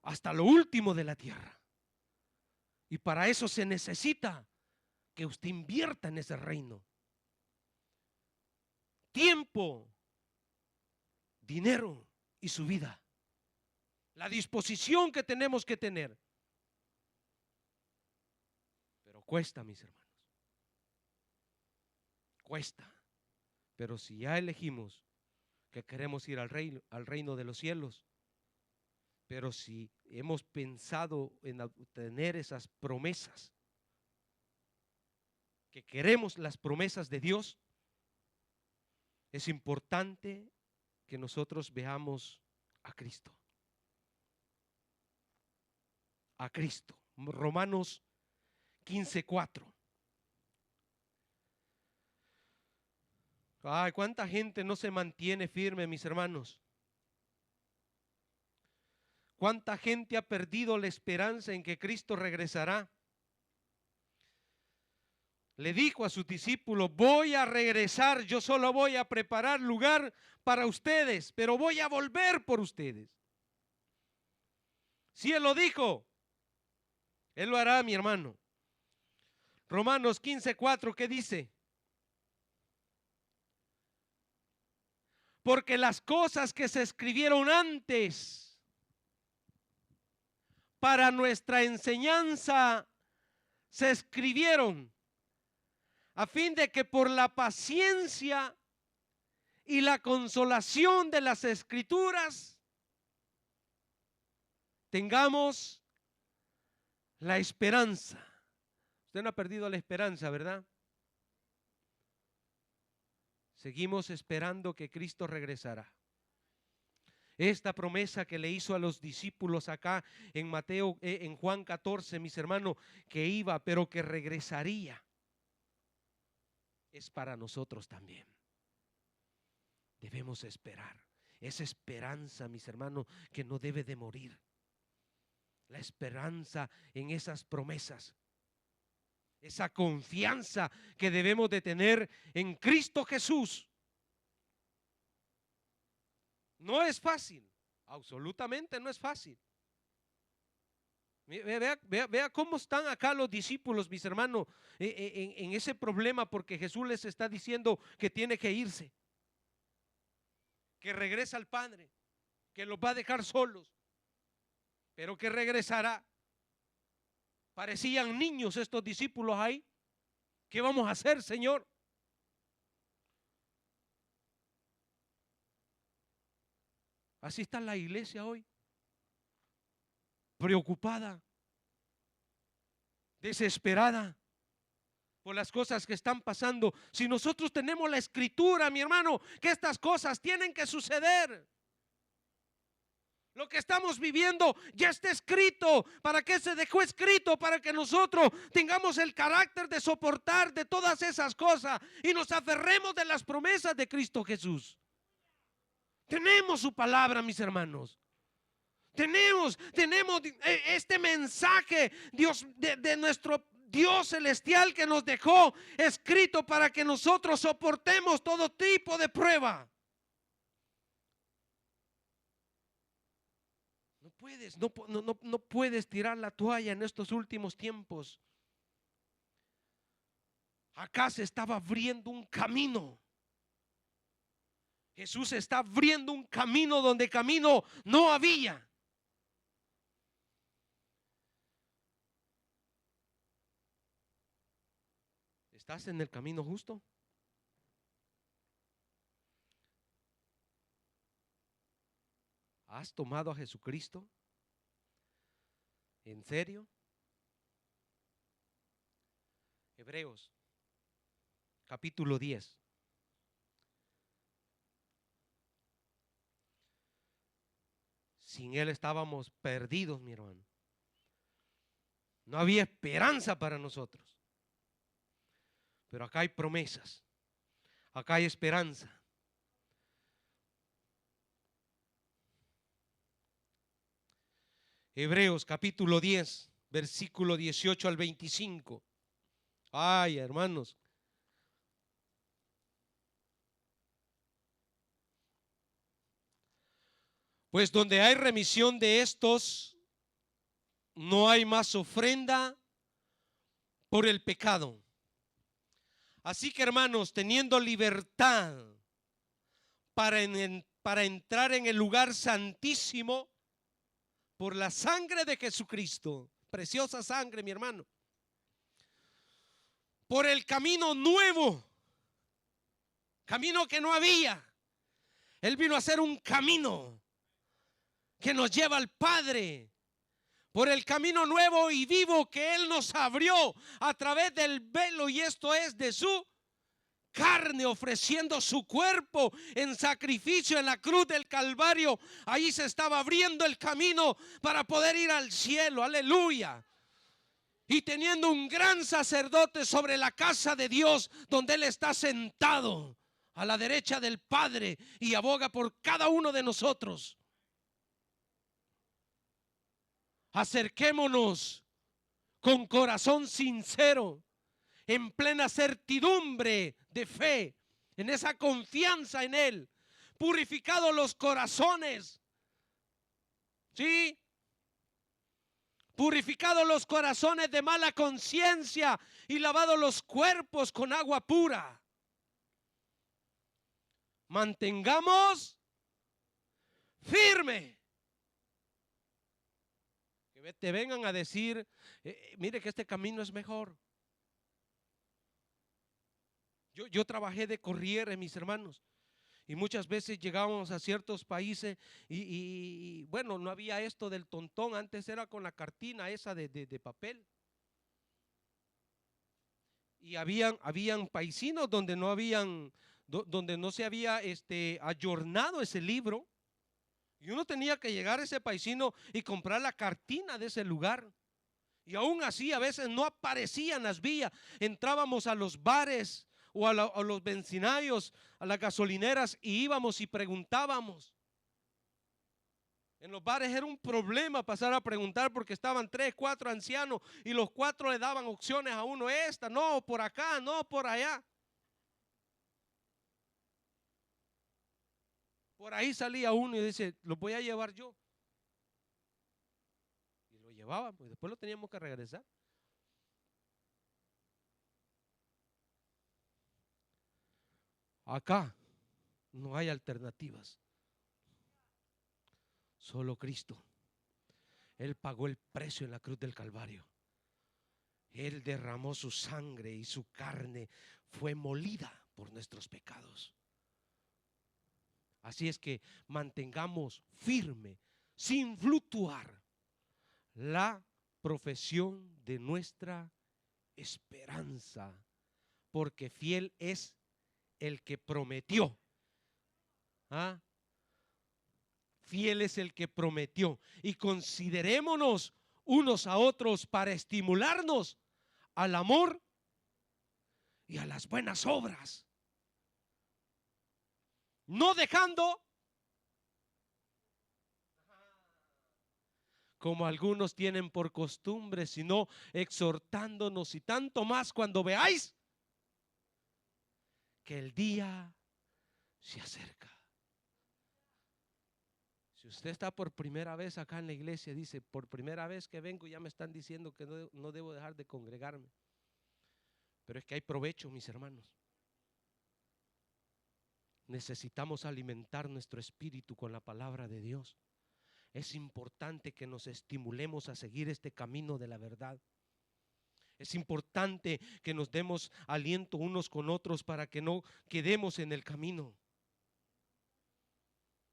hasta lo último de la tierra. Y para eso se necesita que usted invierta en ese reino. Tiempo, dinero y su vida. La disposición que tenemos que tener. Pero cuesta, mis hermanos. Cuesta. Pero si ya elegimos que queremos ir al reino de los cielos, pero si hemos pensado en obtener esas promesas, que queremos las promesas de Dios, es importante que nosotros veamos a Cristo. A Cristo. Romanos 15:4. Ay, cuánta gente no se mantiene firme, mis hermanos. ¿Cuánta gente ha perdido la esperanza en que Cristo regresará? Le dijo a sus discípulos: voy a regresar, yo solo voy a preparar lugar para ustedes, pero voy a volver por ustedes. Si Él lo dijo, Él lo hará, mi hermano. Romanos 15:4, ¿qué dice? Porque las cosas que se escribieron antes para nuestra enseñanza se escribieron a fin de que por la paciencia y la consolación de las Escrituras tengamos la esperanza. Usted no ha perdido la esperanza, ¿verdad? Seguimos esperando que Cristo regresará. Esta promesa que le hizo a los discípulos acá en Mateo, en Juan 14, mis hermanos, que iba, pero que regresaría, es para nosotros también. Debemos esperar. Esa esperanza, mis hermanos, que no debe de morir. La esperanza en esas promesas. Esa confianza que debemos de tener en Cristo Jesús. No es fácil, absolutamente no es fácil. Vea cómo están acá los discípulos, mis hermanos, en ese problema, porque Jesús les está diciendo que tiene que irse, que regresa al Padre, que los va a dejar solos, pero que regresará. Parecían niños estos discípulos ahí. ¿Qué vamos a hacer, Señor? Así está la iglesia hoy, preocupada, desesperada por las cosas que están pasando. Si nosotros tenemos la escritura, mi hermano, que estas cosas tienen que suceder. Lo que estamos viviendo ya está escrito. ¿Para qué se dejó escrito? Para que nosotros tengamos el carácter de soportar de todas esas cosas y nos aferremos de las promesas de Cristo Jesús. Tenemos su palabra, mis hermanos. Tenemos este mensaje, Dios, de nuestro Dios celestial, que nos dejó escrito para que nosotros soportemos todo tipo de prueba. No puedes tirar la toalla en estos últimos tiempos. Acá se estaba abriendo un camino. Jesús está abriendo un camino donde camino no había. ¿Estás en el camino justo? ¿Has tomado a Jesucristo? ¿En serio? Hebreos, capítulo 10. Sin Él estábamos perdidos, mi hermano. No había esperanza para nosotros. Pero acá hay promesas. Acá hay esperanza. Hebreos capítulo 10, versículo 18 al 25. Ay, hermanos. Pues donde hay remisión de estos, no hay más ofrenda por el pecado. Así que, hermanos, teniendo libertad para entrar en el lugar santísimo por la sangre de Jesucristo, preciosa sangre, mi hermano, por el camino nuevo, camino que no había. Él vino a hacer un camino que nos lleva al Padre, por el camino nuevo y vivo que Él nos abrió a través del velo, y esto es de su carne, ofreciendo su cuerpo en sacrificio en la cruz del Calvario. Ahí se estaba abriendo el camino para poder ir al cielo, aleluya. Y teniendo un gran sacerdote sobre la casa de Dios, donde Él está sentado a la derecha del Padre y aboga por cada uno de nosotros. Acerquémonos con corazón sincero, en plena certidumbre de fe, en esa confianza en Él, purificados los corazones, ¿sí? Purificados los corazones de mala conciencia y lavados los cuerpos con agua pura. Mantengamos firme. Que te vengan a decir, mire que este camino es mejor. Yo trabajé de corriere, mis hermanos, y muchas veces llegábamos a ciertos países y bueno, no había esto del tontón, antes era con la cartina esa de papel. Y habían paisinos donde no habían, donde no se había ayornado ese libro. Y uno tenía que llegar a ese paisino y comprar la cartina de ese lugar. Y aún así a veces no aparecían las vías. Entrábamos a los bares o a los bencinarios, a las gasolineras, y íbamos y preguntábamos. En los bares era un problema pasar a preguntar porque estaban 3, 4 ancianos y los 4 le daban opciones a uno: esta, no, por acá, no, por allá. Por ahí salía uno y dice: lo voy a llevar yo. Y lo llevaban, pues después lo teníamos que regresar. Acá no hay alternativas. Solo Cristo. Él pagó el precio en la cruz del Calvario. Él derramó su sangre y su carne fue molida por nuestros pecados. Así es que mantengamos firme, sin fluctuar, la profesión de nuestra esperanza, porque fiel es el que prometió. ¿Ah? Fiel es el que prometió. Y considerémonos unos a otros para estimularnos al amor y a las buenas obras, no dejando, como algunos tienen por costumbre, sino exhortándonos, y tanto más cuando veáis que el día se acerca. Si usted está por primera vez acá en la iglesia, dice: por primera vez que vengo ya me están diciendo que no debo dejar de congregarme. Pero es que hay provecho, mis hermanos. Necesitamos alimentar nuestro espíritu con la palabra de Dios. Es importante que nos estimulemos a seguir este camino de la verdad. Es importante que nos demos aliento unos con otros para que no quedemos en el camino.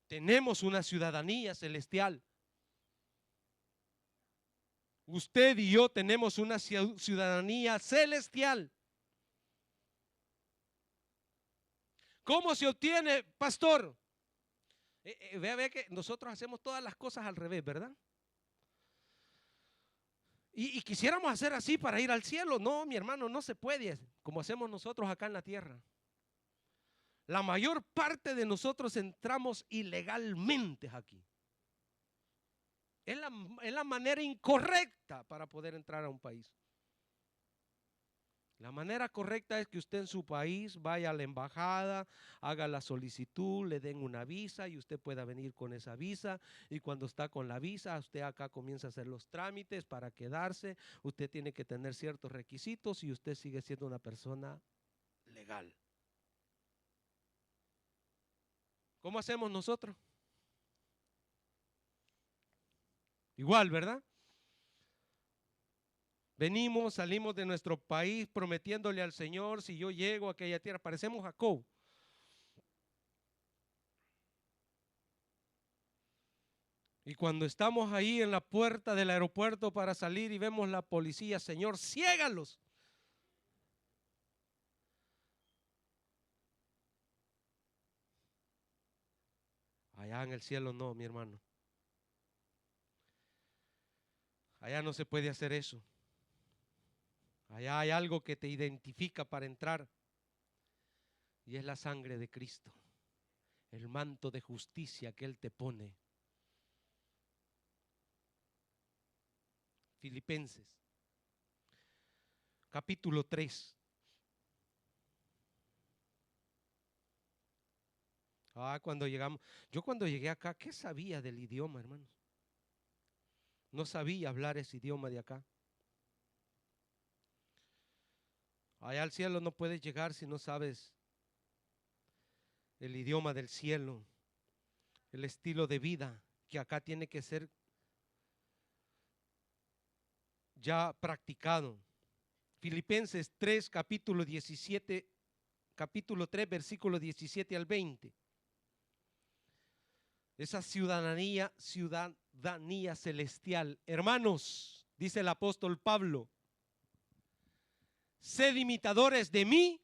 Tenemos una ciudadanía celestial. Usted y yo tenemos una ciudadanía celestial. ¿Cómo se obtiene, pastor? Vea que nosotros hacemos todas las cosas al revés, ¿verdad? Y quisiéramos hacer así para ir al cielo. No, mi hermano, no se puede, como hacemos nosotros acá en la tierra. La mayor parte de nosotros entramos ilegalmente aquí. Es la manera incorrecta para poder entrar a un país. La manera correcta es que usted en su país vaya a la embajada, haga la solicitud, le den una visa y usted pueda venir con esa visa. Y cuando está con la visa, usted acá comienza a hacer los trámites para quedarse. Usted tiene que tener ciertos requisitos y usted sigue siendo una persona legal. ¿Cómo hacemos nosotros? Igual, ¿verdad? Venimos, salimos de nuestro país prometiéndole al Señor: si yo llego a aquella tierra, parecemos Jacob. Y cuando estamos ahí en la puerta del aeropuerto para salir y vemos la policía: Señor, ciégalos. Allá en el cielo no, mi hermano. Allá no se puede hacer eso. Allá hay algo que te identifica para entrar, y es la sangre de Cristo, el manto de justicia que Él te pone. Filipenses, capítulo 3. Cuando llegamos, yo cuando llegué acá, ¿qué sabía del idioma, hermanos? No sabía hablar ese idioma de acá. Allá al cielo no puedes llegar si no sabes el idioma del cielo, el estilo de vida que acá tiene que ser ya practicado. Filipenses 3, capítulo 17, capítulo 3, versículo 17 al 20. Esa ciudadanía celestial. Hermanos, dice el apóstol Pablo, sed imitadores de mí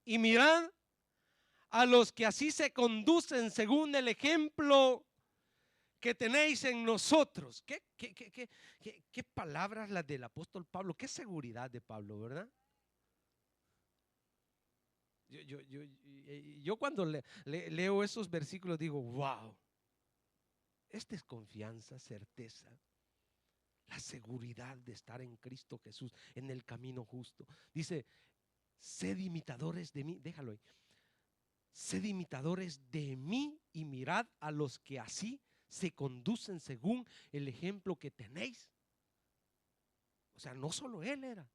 y mirad a los que así se conducen según el ejemplo que tenéis en nosotros. ¿Qué palabras las del apóstol Pablo? Qué seguridad de Pablo, ¿verdad? Yo cuando leo esos versículos digo, wow, esta es confianza, certeza, la seguridad de estar en Cristo Jesús, en el camino justo. Dice, sed imitadores de mí, déjalo ahí. Sed imitadores de mí y mirad a los que así se conducen según el ejemplo que tenéis. O sea, no solo él era.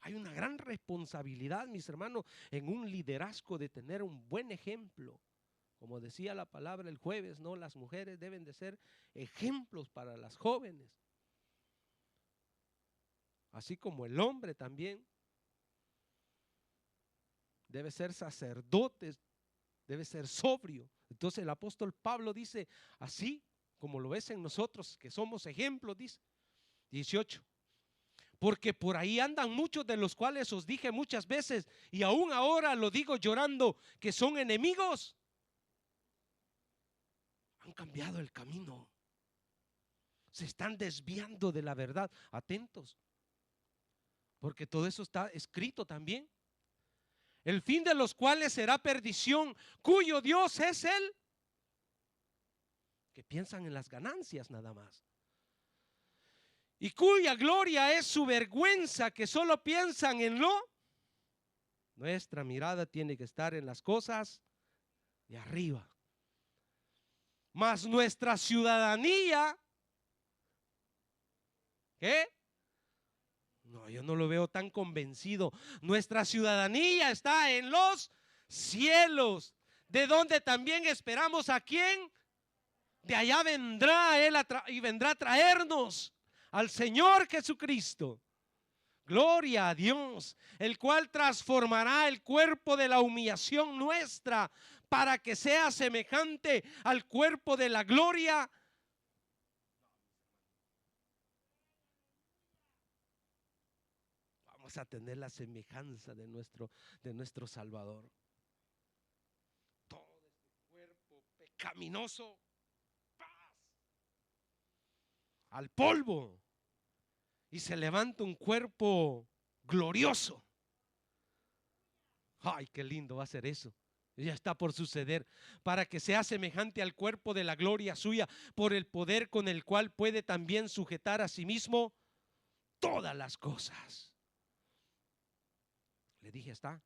Hay una gran responsabilidad, mis hermanos, en un liderazgo de tener un buen ejemplo. Como decía la palabra el jueves, ¿no? Las mujeres deben de ser ejemplos para las jóvenes. Así como el hombre también debe ser sacerdote, debe ser sobrio. Entonces el apóstol Pablo dice, así como lo ves en nosotros, que somos ejemplos, dice 18. Porque por ahí andan muchos de los cuales os dije muchas veces, y aún ahora lo digo llorando, que son enemigos. Han cambiado el camino. Se están desviando de la verdad. Atentos, porque todo eso está escrito también. El fin de los cuales será perdición, cuyo Dios es él, que piensan en las ganancias nada más, y cuya gloria es su vergüenza, que solo piensan en lo. Nuestra mirada tiene que estar en las cosas de arriba. Mas nuestra ciudadanía, ¿qué? No, yo no lo veo tan convencido. Nuestra ciudadanía está en los cielos, de donde también esperamos a quién. De allá vendrá Él y vendrá a traernos al Señor Jesucristo. Gloria a Dios, el cual transformará el cuerpo de la humillación nuestra para que sea semejante al cuerpo de la gloria. Vamos a tener la semejanza de nuestro Salvador. Todo este cuerpo pecaminoso, al polvo, y se levanta un cuerpo glorioso. Ay, qué lindo va a ser eso. Ya está por suceder, para que sea semejante al cuerpo de la gloria suya, por el poder con el cual puede también sujetar a sí mismo todas las cosas. Le dije, hasta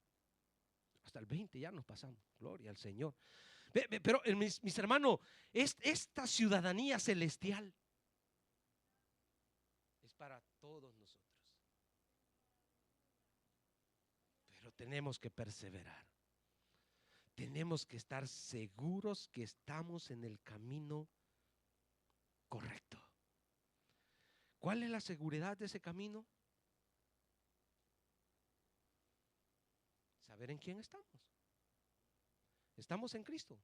el 20 ya nos pasamos. Gloria al Señor. Pero mis hermanos, esta ciudadanía celestial es para todos nosotros. Pero tenemos que perseverar. Tenemos que estar seguros que estamos en el camino correcto. ¿Cuál es la seguridad de ese camino? Saber en quién estamos. Estamos en Cristo.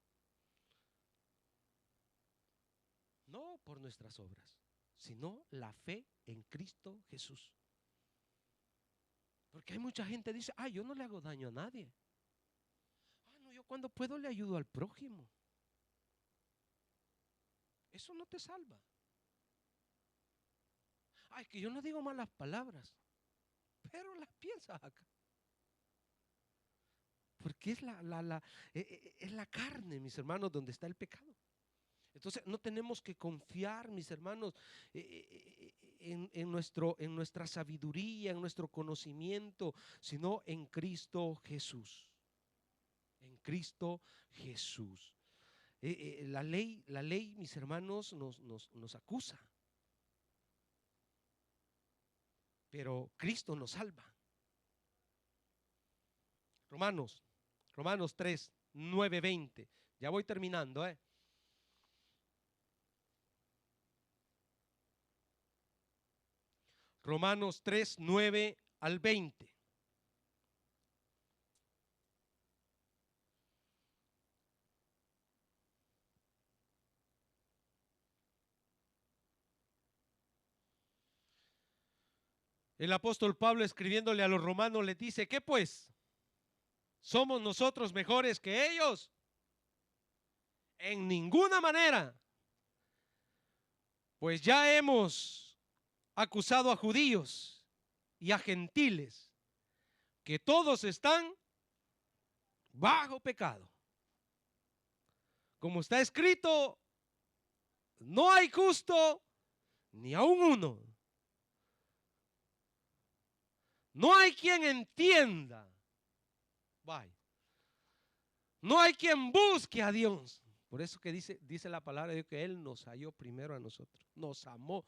No por nuestras obras, sino la fe en Cristo Jesús. Porque hay mucha gente que dice, yo no le hago daño a nadie. No, yo cuando puedo le ayudo al prójimo. Eso no te salva. Que yo no digo malas palabras, pero las piensas acá. Porque es la carne, mis hermanos, donde está el pecado. Entonces no tenemos que confiar, mis hermanos, en nuestra sabiduría, en nuestro conocimiento, sino en Cristo Jesús. En Cristo Jesús. La ley, mis hermanos, nos acusa. Pero Cristo nos salva. Romanos 3, 9, 20. Ya voy terminando, Romanos 3, 9 al 20. El apóstol Pablo, escribiéndole a los romanos, les dice: ¿qué pues? ¿Somos nosotros mejores que ellos? En ninguna manera. Pues ya hemos acusado a judíos y a gentiles, que todos están bajo pecado. Como está escrito, no hay justo ni aun uno. No hay quien entienda. Vaya. No hay quien busque a Dios. Por eso que dice la palabra de Dios que Él nos halló primero a nosotros. Nos amó.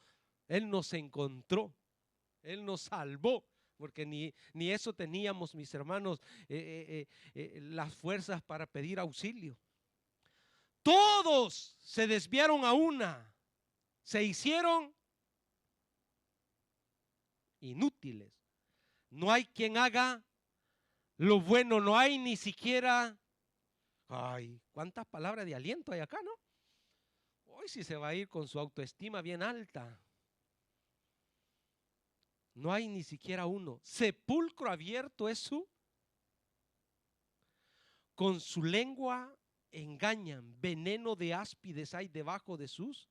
Él nos encontró. Él nos salvó. Porque ni eso teníamos, mis hermanos, las fuerzas para pedir auxilio. Todos se desviaron a una. Se hicieron inútiles. No hay quien haga lo bueno. No hay ni siquiera... Ay, cuántas palabras de aliento hay acá, ¿no? Hoy sí se va a ir con su autoestima bien alta. No hay ni siquiera uno. Sepulcro abierto es su. Con su lengua engañan. Veneno de áspides hay debajo de sus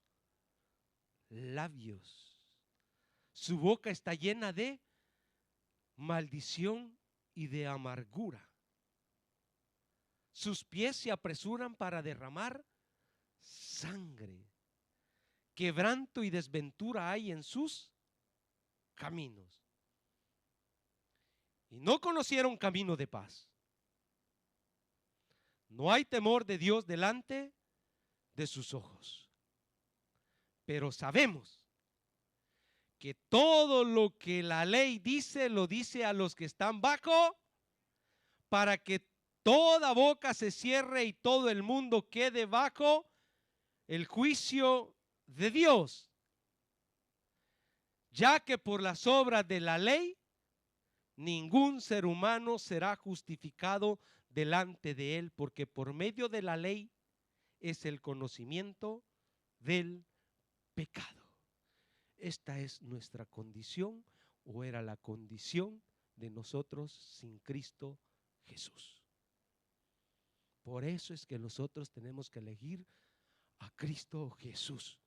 labios. Su boca está llena de maldición y de amargura. Sus pies se apresuran para derramar sangre. Quebranto y desventura hay en sus caminos. Y no conocieron camino de paz. No hay temor de Dios delante de sus ojos. Pero sabemos que todo lo que la ley dice, lo dice a los que están bajo, para que toda boca se cierre y todo el mundo quede bajo el juicio de Dios. Ya que por las obras de la ley, ningún ser humano será justificado delante de él, porque por medio de la ley es el conocimiento del pecado. Esta es nuestra condición, o era la condición de nosotros sin Cristo Jesús. Por eso es que nosotros tenemos que elegir a Cristo Jesús,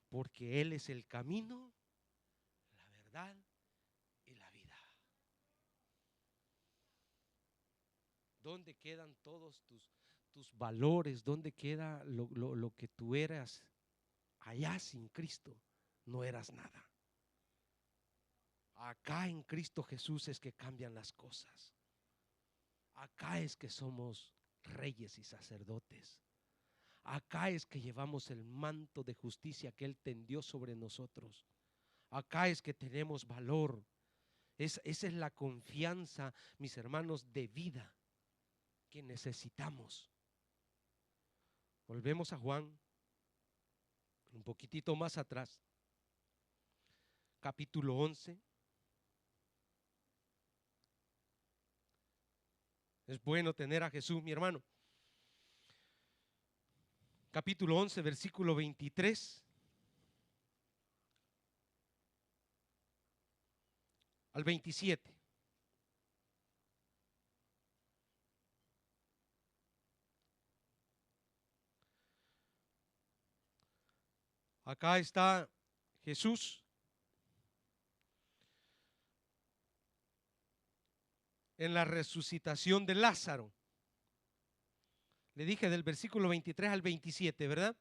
porque Él es el camino, la verdad y la vida. ¿Dónde quedan todos tus valores? ¿Dónde queda lo que tú eras? Allá sin Cristo no eras nada. Acá en Cristo Jesús es que cambian las cosas. Acá es que somos reyes y sacerdotes. Acá es que llevamos el manto de justicia que Él tendió sobre nosotros. Acá es que tenemos valor. Esa es la confianza, mis hermanos, de vida que necesitamos. Volvemos a Juan, un poquitito más atrás, capítulo 11. Es bueno tener a Jesús, mi hermano. Capítulo 11, versículo 23 al 27. Acá está Jesús en la resucitación de Lázaro. Le dije del versículo 23 al 27, ¿verdad?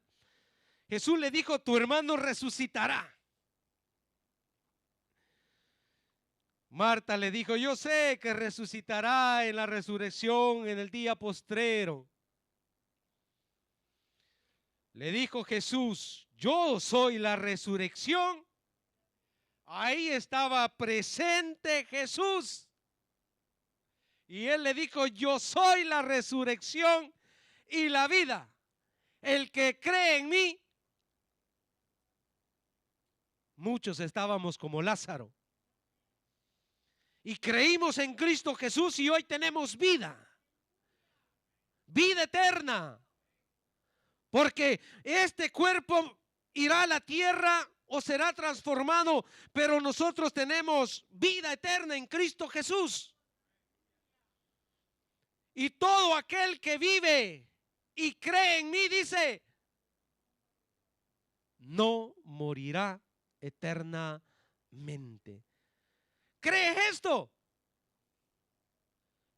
Jesús le dijo, tu hermano resucitará. Marta le dijo, yo sé que resucitará en la resurrección en el día postrero. Le dijo Jesús, yo soy la resurrección. Ahí estaba presente Jesús. Y él le dijo, yo soy la resurrección y la vida. El que cree en mí. Muchos estábamos como Lázaro. Y creímos en Cristo Jesús y hoy tenemos vida. Vida eterna. Porque este cuerpo irá a la tierra o será transformado, pero nosotros tenemos vida eterna en Cristo Jesús. Y todo aquel que vive y cree en mí, dice, no morirá eternamente. ¿Crees esto?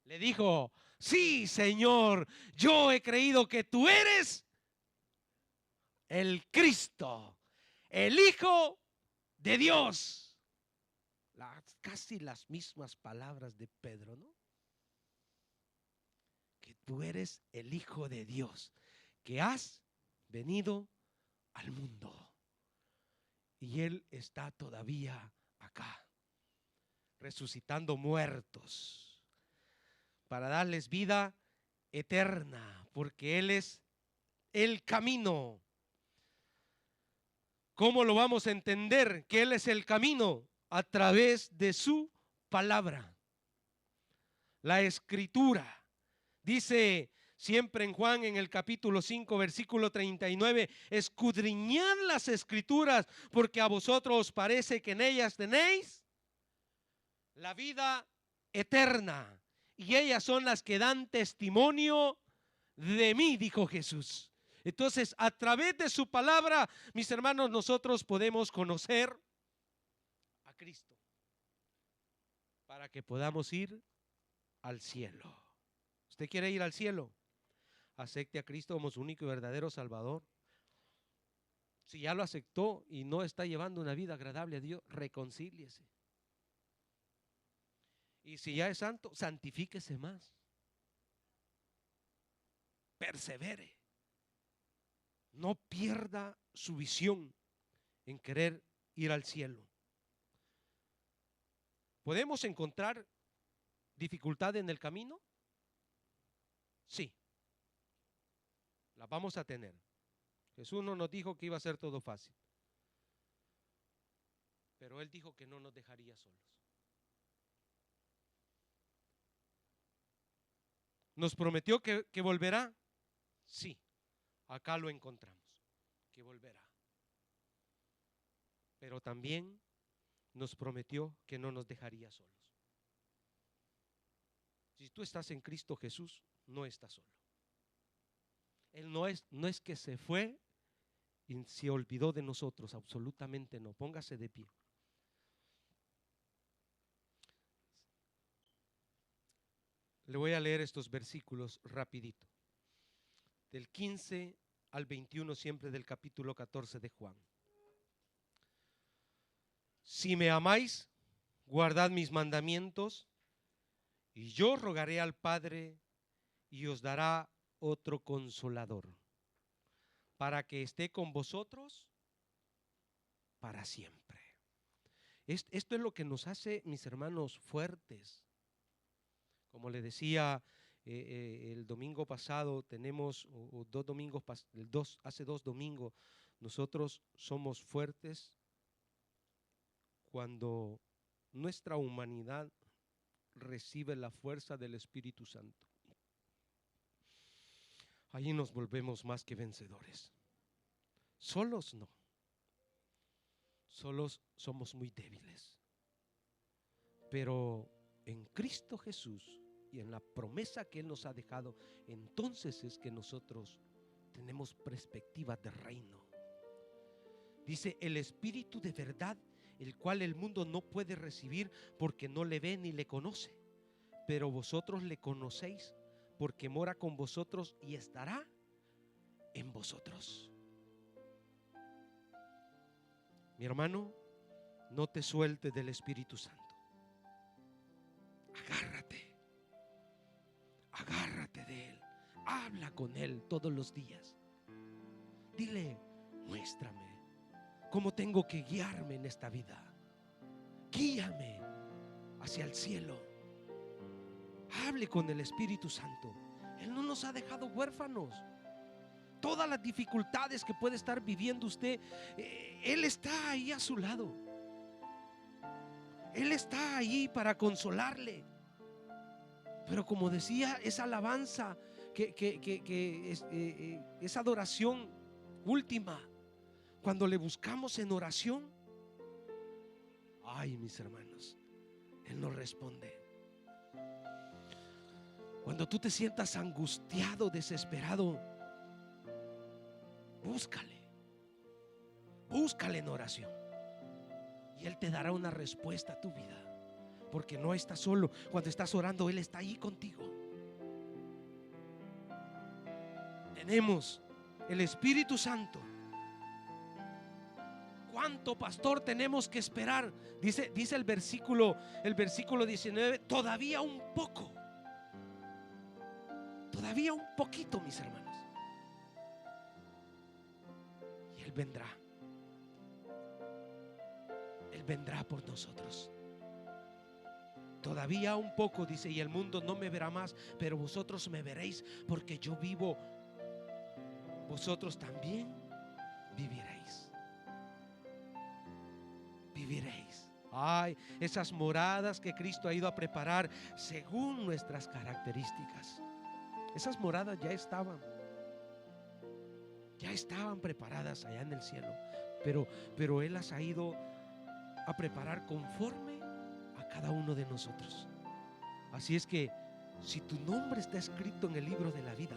Le dijo, sí, Señor, yo he creído que tú eres el Cristo, el Hijo de Dios. Casi las mismas palabras de Pedro, ¿no? Que tú eres el Hijo de Dios, que has venido al mundo. Y Él está todavía acá, resucitando muertos, para darles vida eterna, porque Él es el camino. ¿Cómo lo vamos a entender que Él es el camino? A través de su palabra. La Escritura. Dice siempre en Juan en el capítulo 5 versículo 39, escudriñad las Escrituras porque a vosotros os parece que en ellas tenéis la vida eterna y ellas son las que dan testimonio de mí, dijo Jesús. Entonces, a través de su palabra, mis hermanos, nosotros podemos conocer a Cristo para que podamos ir al cielo. ¿Usted quiere ir al cielo? Acepte a Cristo como su único y verdadero Salvador. Si ya lo aceptó y no está llevando una vida agradable a Dios, reconcíliese. Y si ya es santo, santifíquese más. Persevere. No pierda su visión en querer ir al cielo. ¿Podemos encontrar dificultad en el camino? Sí, la vamos a tener. Jesús no nos dijo que iba a ser todo fácil, pero Él dijo que no nos dejaría solos. ¿Nos prometió que volverá? Sí, acá lo encontramos, que volverá. Pero también nos prometió que no nos dejaría solos. Si tú estás en Cristo Jesús, no estás solo. Él no es que se fue y se olvidó de nosotros, absolutamente no. Póngase de pie. Le voy a leer estos versículos rapidito. Del 15 al 21 siempre del capítulo 14 de Juan. Si me amáis, guardad mis mandamientos, y yo rogaré al Padre y os dará otro consolador, para que esté con vosotros para siempre. Esto es lo que nos hace, mis hermanos, fuertes. Como le decía el domingo pasado, tenemos hace 2 domingos, nosotros somos fuertes cuando nuestra humanidad recibe la fuerza del Espíritu Santo. Allí nos volvemos más que vencedores. Solos no. Solos somos muy débiles. Pero en Cristo Jesús y en la promesa que Él nos ha dejado, entonces es que nosotros tenemos perspectiva de reino. Dice, el Espíritu de verdad, el cual el mundo no puede recibir porque no le ve ni le conoce, pero vosotros le conocéis porque mora con vosotros y estará en vosotros. Mi hermano, no te sueltes del Espíritu Santo. Agárrate. Agárrate de Él. Habla con Él todos los días. Dile, muéstrame cómo tengo que guiarme en esta vida. Guíame hacia el cielo. Hable con el Espíritu Santo. Él no nos ha dejado huérfanos. Todas las dificultades que puede estar viviendo usted, Él está ahí a su lado. Él está ahí para consolarle. Pero como decía, esa alabanza esa adoración última, cuando le buscamos en oración, ay, mis hermanos, Él nos responde. Cuando tú te sientas angustiado, desesperado, búscale en oración, y Él te dará una respuesta a tu vida, porque no estás solo. Cuando estás orando, Él está ahí contigo. Tenemos el Espíritu Santo. ¿Cuánto, pastor, tenemos que esperar? Dice el versículo 19, todavía un poco. Todavía un poquito, mis hermanos. Y Él vendrá. Él vendrá por nosotros. Todavía un poco, dice, y el mundo no me verá más, pero vosotros me veréis, porque yo vivo. Vosotros también viviréis. Viviréis. Ay, esas moradas que Cristo ha ido a preparar según nuestras características. Esas moradas ya estaban preparadas allá en el cielo, pero Él las ha ido a preparar conforme a cada uno de nosotros. Así es que si tu nombre está escrito en el libro de la vida,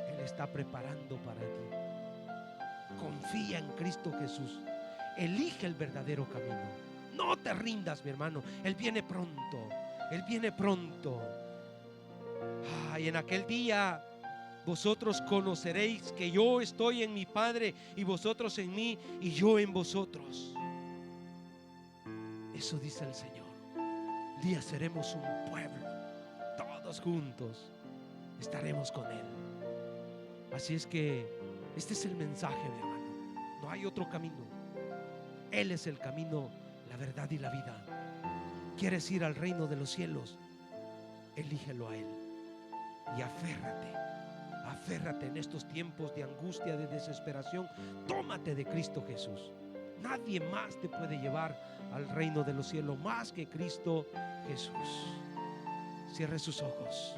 Él está preparando para ti. Confía en Cristo Jesús. Elige el verdadero camino. No te rindas, mi hermano. Él viene pronto. Él viene pronto. Y en aquel día vosotros conoceréis que yo estoy en mi Padre, y vosotros en mí, y yo en vosotros. Eso dice el Señor. Un día seremos un pueblo. Todos juntos estaremos con Él. Así es que este es el mensaje, mi hermano. No hay otro camino. Él es el camino, la verdad y la vida. ¿Quieres ir al reino de los cielos? Elígelo a Él. Y aférrate en estos tiempos de angustia, de desesperación. Tómate de Cristo Jesús. Nadie más te puede llevar al reino de los cielos más que Cristo Jesús. Cierre sus ojos.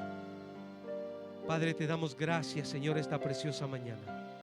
Padre, te damos gracias, Señor, esta preciosa mañana.